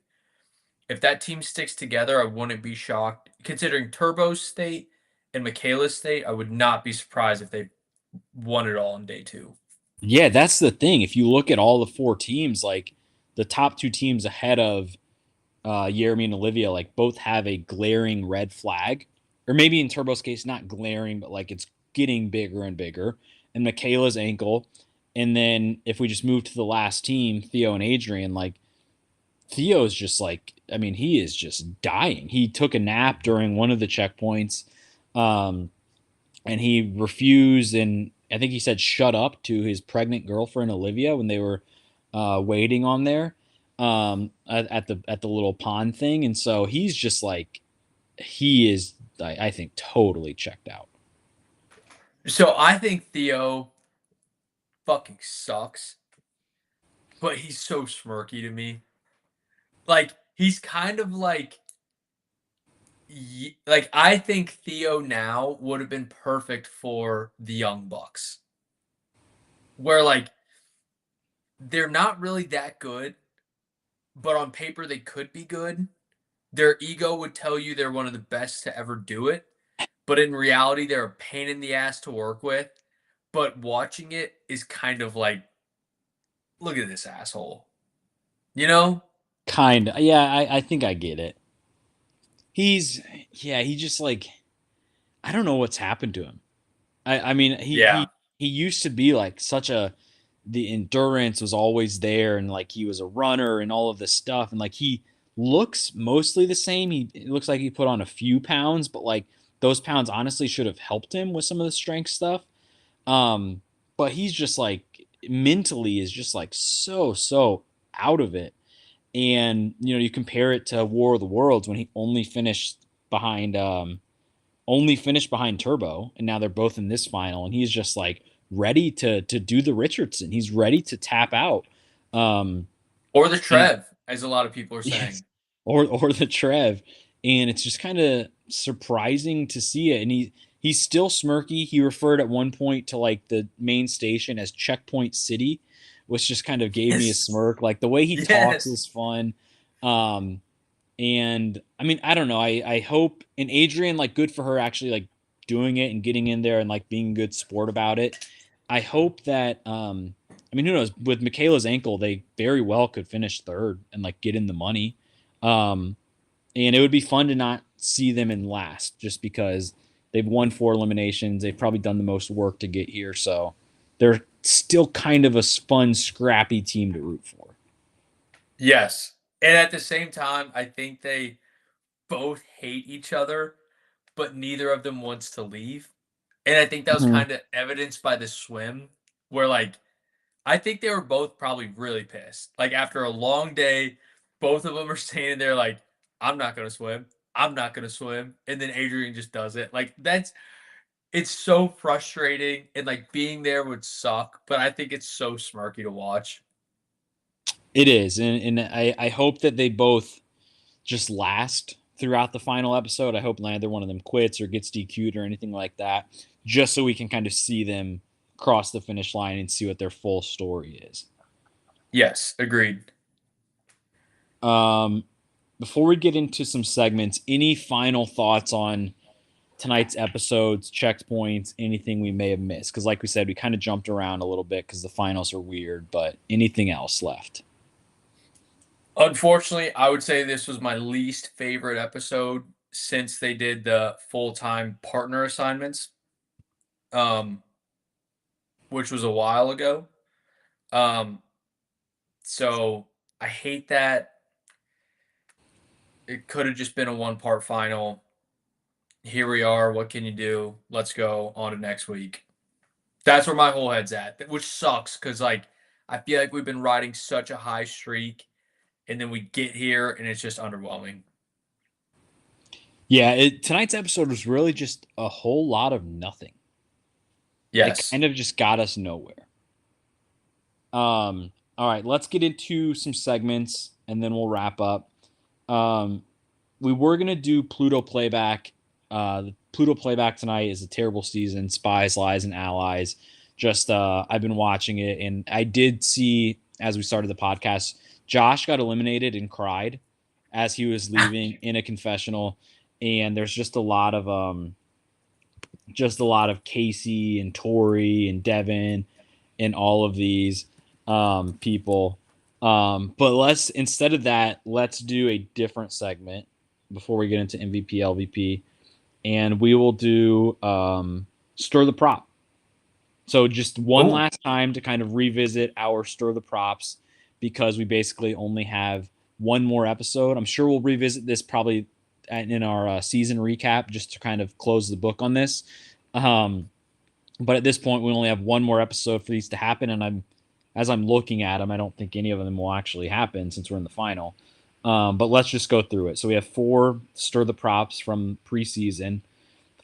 Speaker 2: If that team sticks together, I wouldn't be shocked. Considering Turbo's state and Michaela's state, I would not be surprised if they won it all in day two.
Speaker 1: Yeah, that's the thing. If you look at all the 4 teams, like the top 2 teams ahead of Jeremy and Olivia, like both have a glaring red flag, or maybe in Turbo's case, not glaring, but like it's getting bigger and bigger. And Michaela's ankle, and then if we just move to the last team, Theo and Adrian, like Theo's just like, I mean, he is just dying. He took a nap during one of the checkpoints. Um, and he refused and I think he said shut up to his pregnant girlfriend Olivia when they were waiting on there at the little pond thing and so he's just like he is I think totally checked out.
Speaker 2: So I think Theo fucking sucks, but he's so smirky to me. Like he's kind of like I think Theo now would have been perfect for the Young Bucks, where like they're not really that good, but on paper they could be good. Their ego would tell you they're one of the best to ever do it, but in reality they're a pain in the ass to work with. But watching it is kind of like, look at this asshole, you know?
Speaker 1: Kind of, yeah, I think I get it. He's yeah, he just like I don't know what's happened to him. I mean
Speaker 2: Yeah.
Speaker 1: he used to be like such a the endurance was always there and like he was a runner and all of this stuff and like he looks mostly the same. He it looks like he put on a few pounds, but like those pounds honestly should have helped him with some of the strength stuff. Um, but he's just like mentally is just like so out of it. And you compare it to War of the Worlds when he only finished behind Turbo, and now they're both in this final, and he's just like ready to do the Richardson. He's ready to tap out. Um,
Speaker 2: Or the
Speaker 1: and
Speaker 2: Trev, as a lot of people are
Speaker 1: yes,
Speaker 2: saying.
Speaker 1: or the Trev, and it's just kind of surprising to see it. And He's still smirky. He referred at one point to like the main station as Checkpoint City, which just kind of gave me a
Speaker 2: Yes.
Speaker 1: smirk. Like the way he talks
Speaker 2: Yes.
Speaker 1: is fun. Um, and I mean, I don't know. I hope, and Adrian, like, good for her actually like doing it and getting in there and like being a good sport about it. I hope that I mean, who knows? With Michaela's ankle, they very well could finish third and like get in the money. Um, and it would be fun to not see them in last just because they've won 4 eliminations. They've probably done the most work to get here. So they're still kind of a fun, scrappy team to root for.
Speaker 2: Yes. And at the same time, I think they both hate each other, but neither of them wants to leave. And I think that was
Speaker 1: Mhm.
Speaker 2: kind of evidenced by the swim, where like I think they were both probably really pissed. Like after a long day, both of them are standing there like, I'm not gonna swim. I'm not gonna swim. And then Adrian just does it. Like that's it's so frustrating and like being there would suck, but I think it's so smirky to watch.
Speaker 1: It is. And I hope that they both just last throughout the final episode. I hope neither one of them quits or gets DQ'd or anything like that, just so we can kind of see them cross the finish line and see what their full story is.
Speaker 2: Yes, agreed.
Speaker 1: Um, Before we get into some segments, any final thoughts on tonight's episodes, checkpoints, anything we may have missed? Because, like we said, we kind of jumped around a little bit because the finals are weird, but anything else left?
Speaker 2: Unfortunately, I would say this was my least favorite episode since they did the full-time partner assignments, um, which was a while ago. Um, so I hate that. It could have just been a one-part final. Here we are. What can you do? Let's go on to next week. That's where my whole head's at, which sucks because like I feel like we've been riding such a high streak, and then we get here and it's just underwhelming.
Speaker 1: Yeah, tonight's episode was really just a whole lot of nothing. It
Speaker 2: Yes.
Speaker 1: kind of just got us nowhere. All right, let's get into some segments and then we'll wrap up. Um, we were gonna do Pluto playback. The Pluto playback tonight is a terrible season. Spies, lies, and allies. Just I've been watching it, and I did see as we started the podcast, Josh got eliminated and cried as he was leaving in a confessional, and there's just a lot of Casey and Tori and Devin and all of these people. But let's instead of that, let's do a different segment before we get into MVP, LVP, and we will do stir the prop. So just one
Speaker 2: Oh,
Speaker 1: last time to kind of revisit our stir the props because we basically only have one more episode. I'm sure we'll revisit this probably in our season recap just to kind of close the book on this. Um, but at this point, we only have one more episode for these to happen, and as I'm looking at them, I don't think any of them will actually happen since we're in the final. But let's just go through it. So we have 4 stir the props from preseason.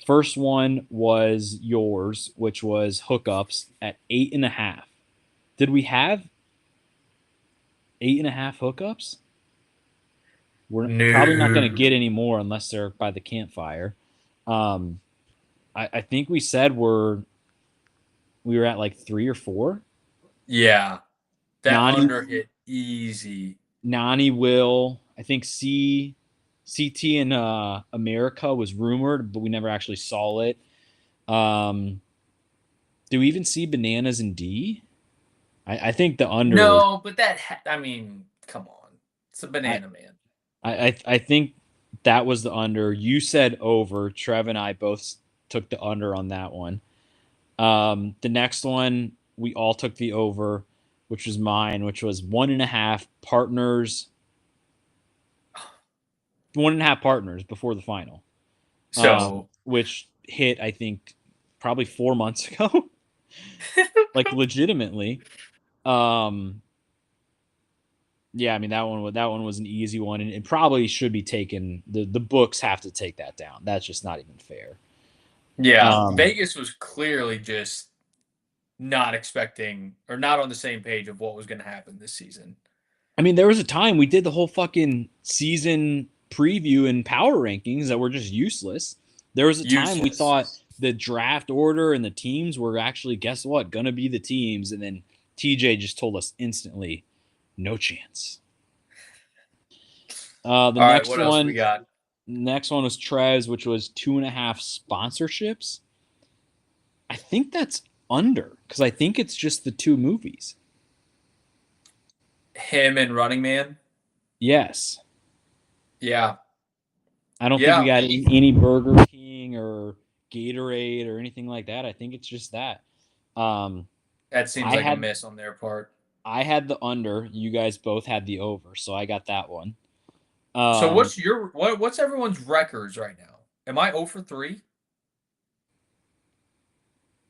Speaker 1: First one was yours, which was hookups at 8.5. Did we have 8.5 hookups? We're probably not going to
Speaker 2: no.
Speaker 1: get any more unless they're by the campfire. Um, I think we said we were at like 3 or 4.
Speaker 2: Yeah, that
Speaker 1: Nani
Speaker 2: under hit easy.
Speaker 1: Nani will. I think CT in America was rumored, but we never actually saw it. Um, do we even see bananas in D? I think the under was.
Speaker 2: No, but I mean, come on. It's a
Speaker 1: I,
Speaker 2: banana man.
Speaker 1: I think that was the under. You said over. Trev and I both took the under on that one. The next one we all took the over, which was mine, which was 1.5 partners. 1.5 partners before the final.
Speaker 2: So
Speaker 1: Which hit I think probably 4 months ago, like legitimately. Um, yeah, I mean that one was an easy one, and it probably should be taken. The books have to take that down. That's just not even fair.
Speaker 2: yeah,
Speaker 1: Um,
Speaker 2: Vegas was clearly just not expecting or not on the same page of what was going to happen this season.
Speaker 1: I mean, there was a time we did the whole fucking season preview and power rankings that were just useless. There was a time we
Speaker 2: Useless.
Speaker 1: thought the draft order and the teams were actually, guess what, gonna be the teams, and then TJ just told us instantly, no chance. The
Speaker 2: All right, what else we got?
Speaker 1: next one was Trez, which was 2.5 sponsorships. I think that's under because I think it's just the two movies.
Speaker 2: Him and Running Man.
Speaker 1: Yes.
Speaker 2: Yeah.
Speaker 1: I don't think we
Speaker 2: Yeah.
Speaker 1: got any Burger King or Gatorade or anything like that. I think it's just that. Um,
Speaker 2: That seems
Speaker 1: I
Speaker 2: like a
Speaker 1: had
Speaker 2: miss on their part.
Speaker 1: I had the under. You guys both had the over, so I got that one.
Speaker 2: So
Speaker 1: Um,
Speaker 2: what's everyone's records right now? Am I 0 for 3?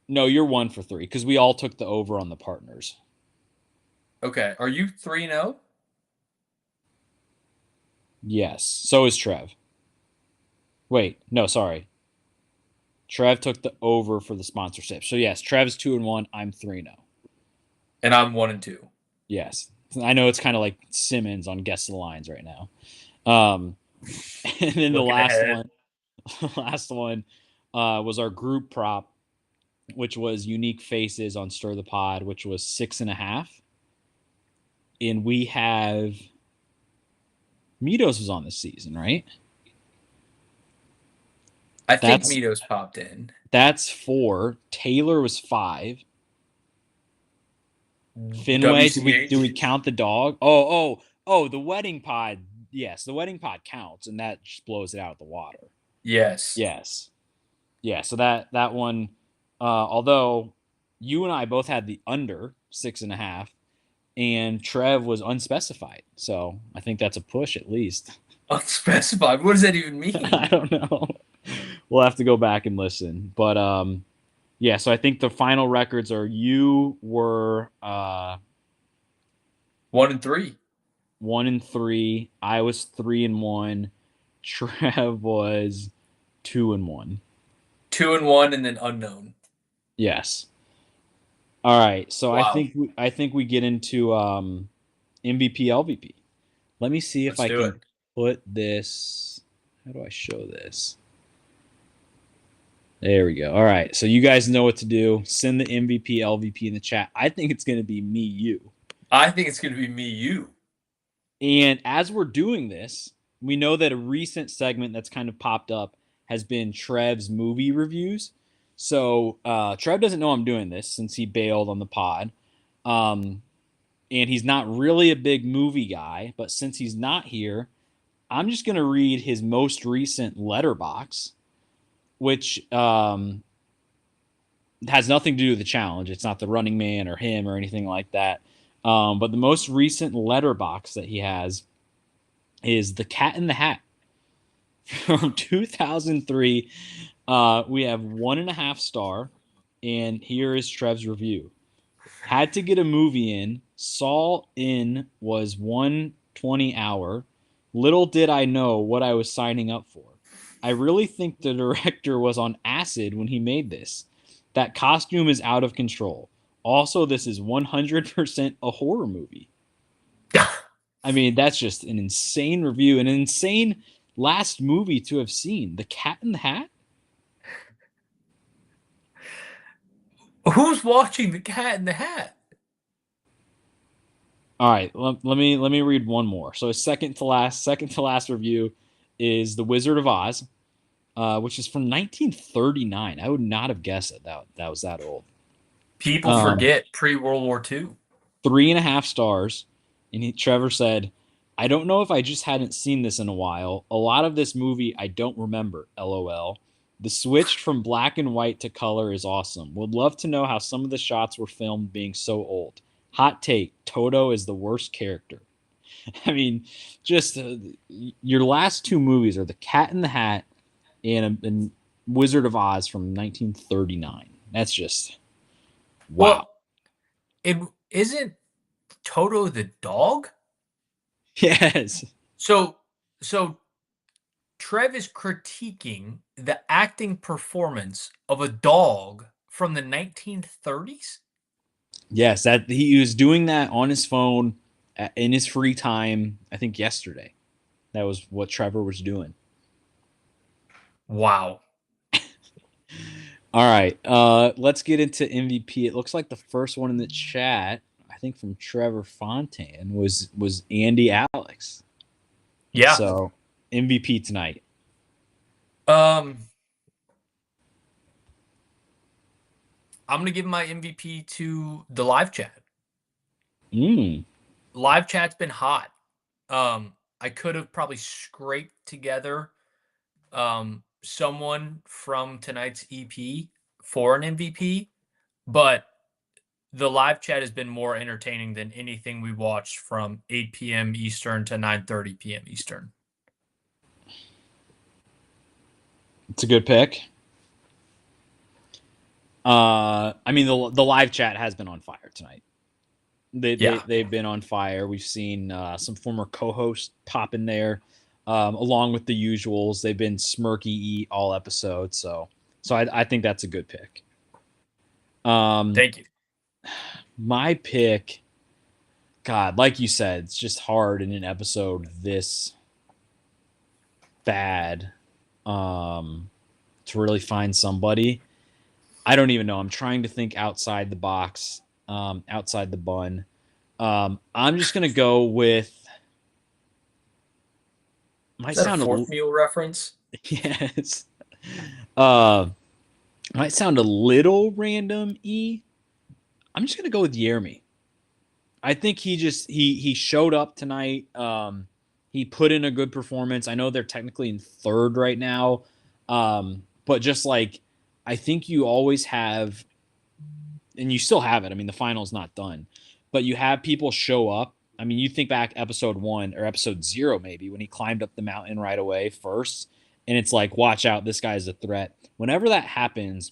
Speaker 1: no, you're 1 for 3 because we all took the over on the partners.
Speaker 2: Okay. Are you 3-0?
Speaker 1: Yes. So is Trev. Wait, no, sorry. Trev took the over for the sponsorship. So yes, Trev's 2-1. I'm 3-0.
Speaker 2: And I'm 1-2.
Speaker 1: Yes. I know it's kind of like Simmons on Guess the Lines right now. Um, and then the
Speaker 2: Looking
Speaker 1: last
Speaker 2: ahead.
Speaker 1: one, last one was our group prop, which was Unique Faces on Stir the Pod, which was 6.5. And we have Mitos was on this season, right?
Speaker 2: I think
Speaker 1: That's
Speaker 2: Mitos popped in.
Speaker 1: that's 4. Taylor was 5. Finway, do we
Speaker 2: WCH.
Speaker 1: count the dog? Oh, the wedding pod. Yes, the wedding pod counts, and that just blows it out of the water.
Speaker 2: Yes.
Speaker 1: Yes. Yeah, so that one, although you and I both had the under 6.5, and Trev was unspecified. So I think that's a push at least.
Speaker 2: Unspecified. What does that even
Speaker 1: I
Speaker 2: mean?
Speaker 1: don't know. We'll have to go back and listen. But yeah, so I think the final records are you were
Speaker 2: 1-3.
Speaker 1: 1-3. I was 3-1. Trev was 2-1.
Speaker 2: 2-1 and then unknown.
Speaker 1: Yes. All right. So
Speaker 2: Wow.
Speaker 1: I think we get into MVP LVP. Let me see if
Speaker 2: Let's
Speaker 1: I
Speaker 2: do
Speaker 1: can
Speaker 2: it.
Speaker 1: put this. How do I show this? There we go. All right. So you guys know what to do. Send the MVP LVP in the chat. I think it's going to be me, you.
Speaker 2: I think it's going to be me, you.
Speaker 1: And as we're doing this, we know that a recent segment that's kind of popped up has been Trev's movie reviews. So Trev doesn't know I'm doing this since he bailed on the pod. And he's not really a big movie guy, but since he's not here, I'm just going to read his most recent letterbox, which has nothing to do with the challenge. It's not the Running Man or him or anything like that. But the most recent letterbox that he has is The Cat in the Hat from 2003. We have 1.5 star, and here is Trev's review. Had to get a movie in. Saw in was 120 hour. Little did I know what I was signing up for. I really think the director was on acid when he made this. That costume is out of control. Also, this is 100% a horror movie. I mean, that's just an insane review, an insane last movie to have seen. The Cat in the Hat?
Speaker 2: Who's watching The Cat in the Hat?
Speaker 1: All right, let me read one more. So second to last review is The Wizard of Oz, which is from 1939. I would not have guessed that was that old.
Speaker 2: People
Speaker 1: Um,
Speaker 2: forget pre-World War II.
Speaker 1: 3.5 stars. And Trevor said, I don't know if I just hadn't seen this in a while. A lot of this movie I don't remember, lol. The switch from black and white to color is awesome. Would love to know how some of the shots were filmed being so old. Hot take, Toto is the worst character. I mean, just your last two movies are The Cat in the Hat and Wizard of Oz from 1939. That's just wow.
Speaker 2: Well, it isn't Toto the dog?
Speaker 1: Yes.
Speaker 2: So so Trev is critiquing the acting performance of a dog from the 1930s?
Speaker 1: Yes, that he was doing that on his phone in his free time. I think yesterday. That was what Trevor was doing.
Speaker 2: Wow.
Speaker 1: All right. Let's get into MVP. It looks like the first one in the chat, I think from Trevor Fontaine, was Andy Alex.
Speaker 2: Yeah.
Speaker 1: So MVP tonight.
Speaker 2: Um, I'm gonna give my MVP to the live chat.
Speaker 1: Mm.
Speaker 2: Live chat's been hot. I could have probably scraped together someone from tonight's EP for an MVP, but the live chat has been more entertaining than anything we watched from 8 p.m. Eastern to 9:30 p.m. Eastern.
Speaker 1: It's a good pick. I mean the live chat has been on fire tonight.
Speaker 2: Yeah.
Speaker 1: They've been on fire. We've seen some former co-hosts pop in there, along with the usuals. They've been smirky all episode. So I think that's a good pick.
Speaker 2: Thank you.
Speaker 1: My pick, God, like you said, it's just hard in an episode this bad to really find somebody. I don't even know. I'm trying to think outside the box, outside the bun. I'm just gonna go with. Might
Speaker 2: Is that a
Speaker 1: sound
Speaker 2: fourth meal reference?
Speaker 1: yes. Uh, might sound a little random. I'm just gonna go with Yermy. I think he showed up tonight. He put in a good performance. I know they're technically in third right now, but just like I think you always have, and you still have it. I mean, the final's not done, but you have people show up. I mean, you think back episode 1 or episode 0 maybe when he climbed up the mountain right away first, and it's like, watch out, this guy's a threat. Whenever that happens,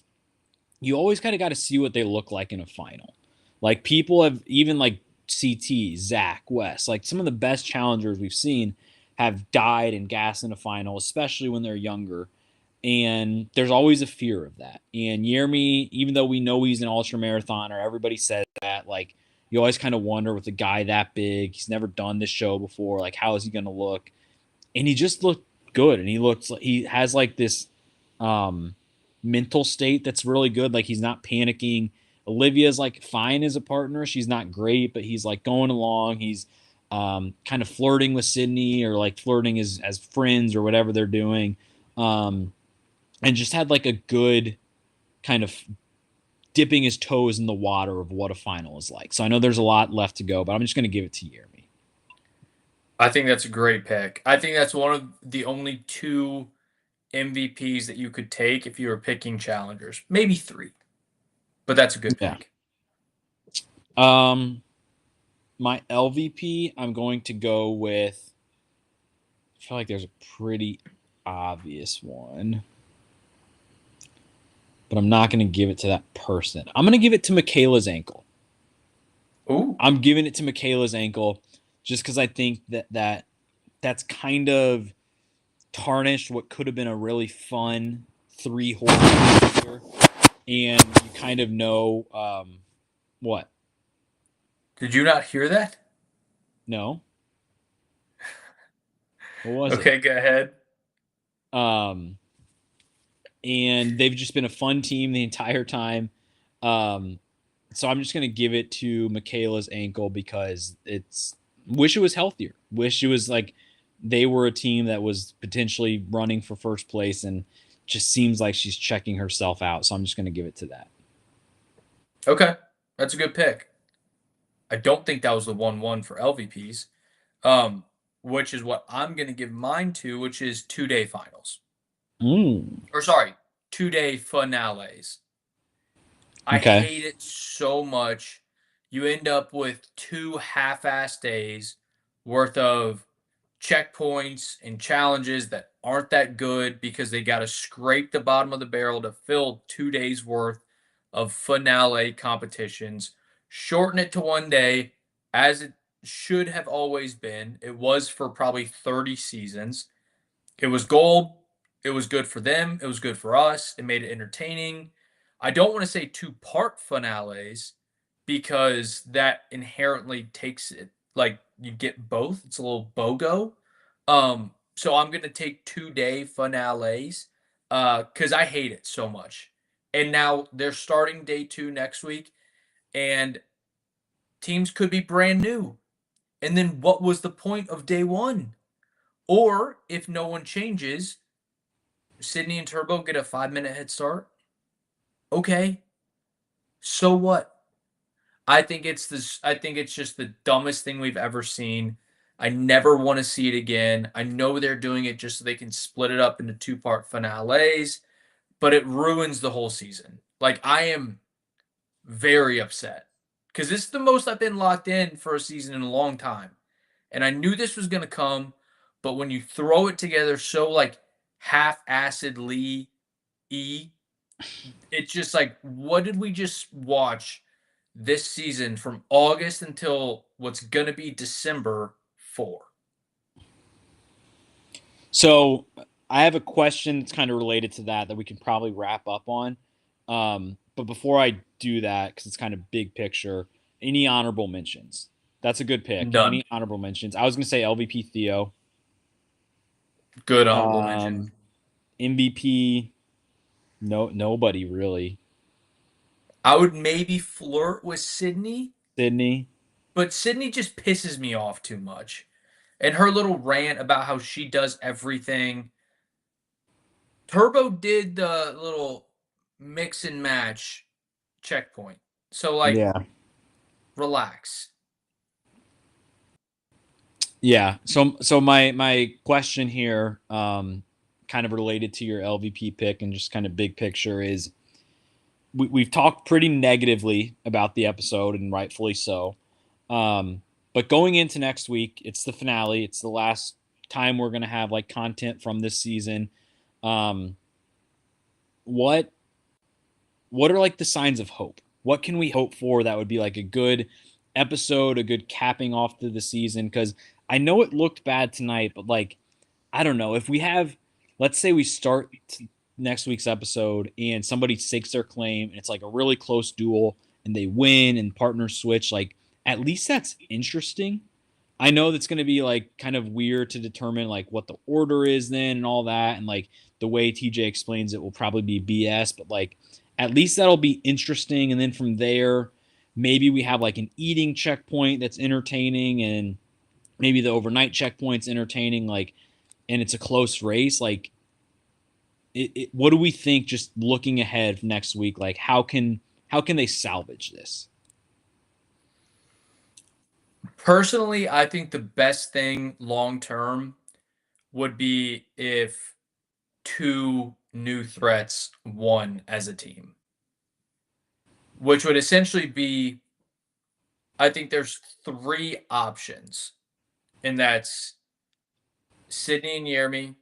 Speaker 1: you always kind of got to see what they look like in a final. Like people have even like CT, Zach, West, like some of the best challengers we've seen have died and gassed in a final, especially when they're younger. And there's always a fear of that. And Yermy, even though we know he's an ultra marathoner, everybody says that, like, you always kind of wonder with a guy that big, he's never done this show before, like, how is he going to look? And he just looked good. And he looks like he has like this um, mental state that's really good. Like, he's not panicking. Olivia's like fine as a partner. She's not great, but he's like going along. He's kind of flirting with Sydney or like flirting as friends or whatever they're doing. Um, and just had like a good kind of dipping his toes in the water of what a final is like. So I know there's a lot left to go, but I'm just going to give it to Yermy.
Speaker 2: I think that's a great pick. I think that's one of the only two MVPs that you could take if you were picking challengers. Maybe three, but that's a good
Speaker 1: Yeah.
Speaker 2: pick.
Speaker 1: My LVP, I'm going to go with. I feel like there's a pretty obvious one, but I'm not going to give it to that person. I'm going to give it to Michaela's ankle.
Speaker 2: Ooh.
Speaker 1: I'm giving it to Michaela's ankle just because I think that's kind of tarnished what could have been a really fun 3 horse year, and you kind of know what?
Speaker 2: Did you not hear that?
Speaker 1: No, what was it?
Speaker 2: Okay, go ahead.
Speaker 1: Um, and they've just been a fun team the entire time. Um, so I'm just gonna give it to Michaela's ankle because it's wish it was healthier. Wish it was like they were a team that was potentially running for first place and just seems like she's checking herself out. So I'm just gonna give it to that.
Speaker 2: Okay, that's a good pick. I don't think that was the 1-1 for LVPs, which is what I'm going to give mine to, which is 2-day finals.
Speaker 1: Mm,
Speaker 2: Or sorry, 2-day finales. I
Speaker 1: okay.
Speaker 2: hate it so much. You end up with 2 half-ass days worth of checkpoints and challenges that aren't that good because they got to scrape the bottom of the barrel to fill 2 days worth of finale competitions. Shorten it to 1 day, as it should have always been. It was for probably 30 seasons. It was gold. It was good for them. It was good for us. It made it entertaining. I don't want to say two-part finales because that inherently takes it like you get both. It's a little BOGO. So I'm gonna take 2-day finales because I hate it so much. And now they're starting day 2 next week, and teams could be brand new. And then what was the point of day 1? Or if no one changes, Sydney and Turbo get a 5-minute head start. Okay, so what? I think it's just the dumbest thing we've ever seen. I never want to see it again. I know they're doing it just so they can split it up into two-part finales, but it ruins the whole season. Like, I am very upset because this is the most I've been locked in for a season in a long time. And I knew this was going to come, but when you throw it together so like half-assedly, it's just like, what did we just watch this season from August until what's going to be December for?
Speaker 1: So I have a question that's kind of related to that we can probably wrap up on. But before I do that, because it's kind of big picture, any honorable mentions? That's a good pick.
Speaker 2: None.
Speaker 1: Any honorable mentions? I was gonna say LVP Theo.
Speaker 2: Good honorable mention.
Speaker 1: Um, MVP, no, nobody really.
Speaker 2: I would maybe flirt with Sydney,
Speaker 1: Sydney,
Speaker 2: but Sydney just pisses me off too much. And her little rant about how she does everything. Turbo did the little mix and match checkpoint. So, like,
Speaker 1: yeah,
Speaker 2: relax.
Speaker 1: yeah. So my question here, kind of related to your LVP pick and just kind of big picture is we've talked pretty negatively about the episode and rightfully so. But going into next week, it's the finale. It's the last time we're gonna have like content from this season. Um, what what are like the signs of hope? What can we hope for that would be like a good episode, a good capping off to the season? Because I know it looked bad tonight, but like I don't know if we have, let's say we start next week's episode and somebody stakes their claim and it's like a really close duel and they win and partners switch, like at least that's interesting. I know that's going to be like kind of weird to determine like what the order is then and all that. And like the way TJ explains it will probably be BS, but like at least that'll be interesting. And then from there, maybe we have like an eating checkpoint that's entertaining and maybe the overnight checkpoint's entertaining. Like, and it's a close race. Like, what do we think just looking ahead next week? Like, how can they salvage this?
Speaker 2: Personally, I think the best thing long term would be if two new threats won as a team, which would essentially be, I think there's three options, and that's Sydney and Jeremy,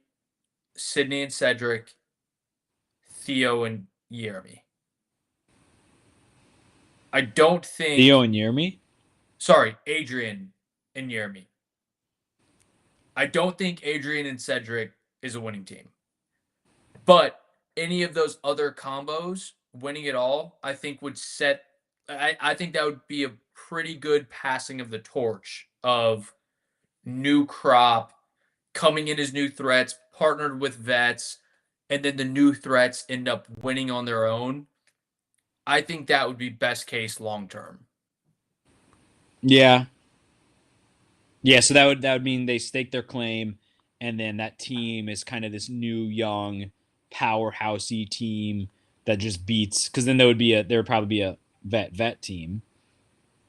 Speaker 2: Sydney and Cedric, Theo and Jeremy. I don't
Speaker 1: Theo
Speaker 2: think,
Speaker 1: and Yermi?
Speaker 2: sorry, Adrian and Jeremy. I don't think Adrian and Cedric is a winning team. But any of those other combos, winning it all, I think would set. I think that would be a pretty good passing of the torch of new crop coming in as new threats, partnered with vets, and then the new threats end up winning on their own. I think that would be best case long term.
Speaker 1: Yeah. Yeah, so that would mean they stake their claim, and then that team is kind of this new young powerhousey team that just beats. Because then there would probably be a vet team,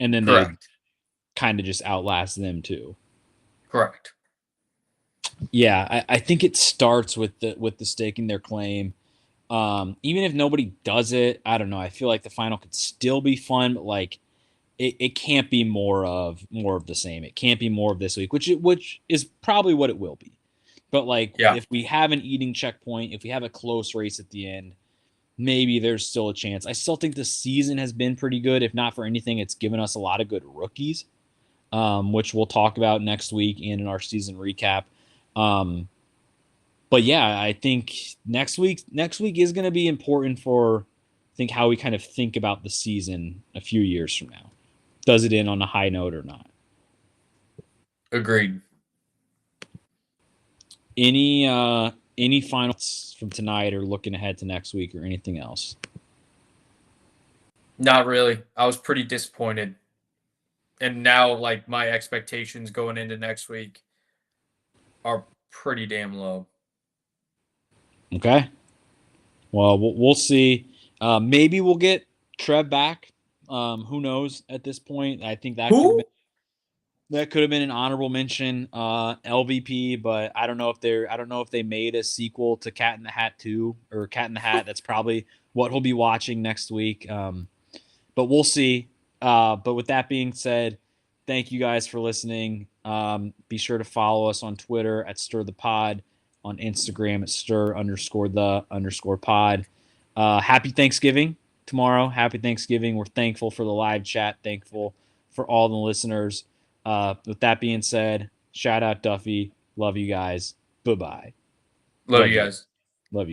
Speaker 1: and then they would
Speaker 2: Correct.
Speaker 1: kind of just outlast them too.
Speaker 2: Correct.
Speaker 1: Yeah, I think it starts with the staking their claim. Even if nobody does it, I don't know. I feel like the final could still be fun, but like it can't be more of the same. It can't be more of this week, which is probably what it will be. But like
Speaker 2: Yeah.
Speaker 1: if we have an eating checkpoint, if we have a close race at the end, maybe there's still a chance. I still think the season has been pretty good. If not for anything, it's given us a lot of good rookies, which we'll talk about next week and in our season recap. Um, but yeah, I think next week is going to be important for I think how we kind of think about the season a few years from now. Does it end on a high note or not?
Speaker 2: Agreed.
Speaker 1: Any finals from tonight or looking ahead to next week or anything else?
Speaker 2: Not really. I was pretty disappointed. And now, like, my expectations going into next week are pretty damn low.
Speaker 1: Okay. Well, we'll see. Maybe we'll get Trev back. Who knows at this point? I think
Speaker 2: Who?
Speaker 1: that could have been an honorable mention, LVP, but I don't know if they made a sequel to Cat in the Hat 2 or Cat in the Hat. That's probably what he'll be watching next week. But we'll see. But with that being said, thank you guys for listening. Be sure to follow us on Twitter at Stir the Pod, on Instagram at Stir_the_pod. Happy Thanksgiving tomorrow. Happy Thanksgiving. We're thankful for the live chat. Thankful for all the listeners. With that being said, shout out Duffy. Love you guys. Bye bye.
Speaker 2: Love you guys.
Speaker 1: Love you.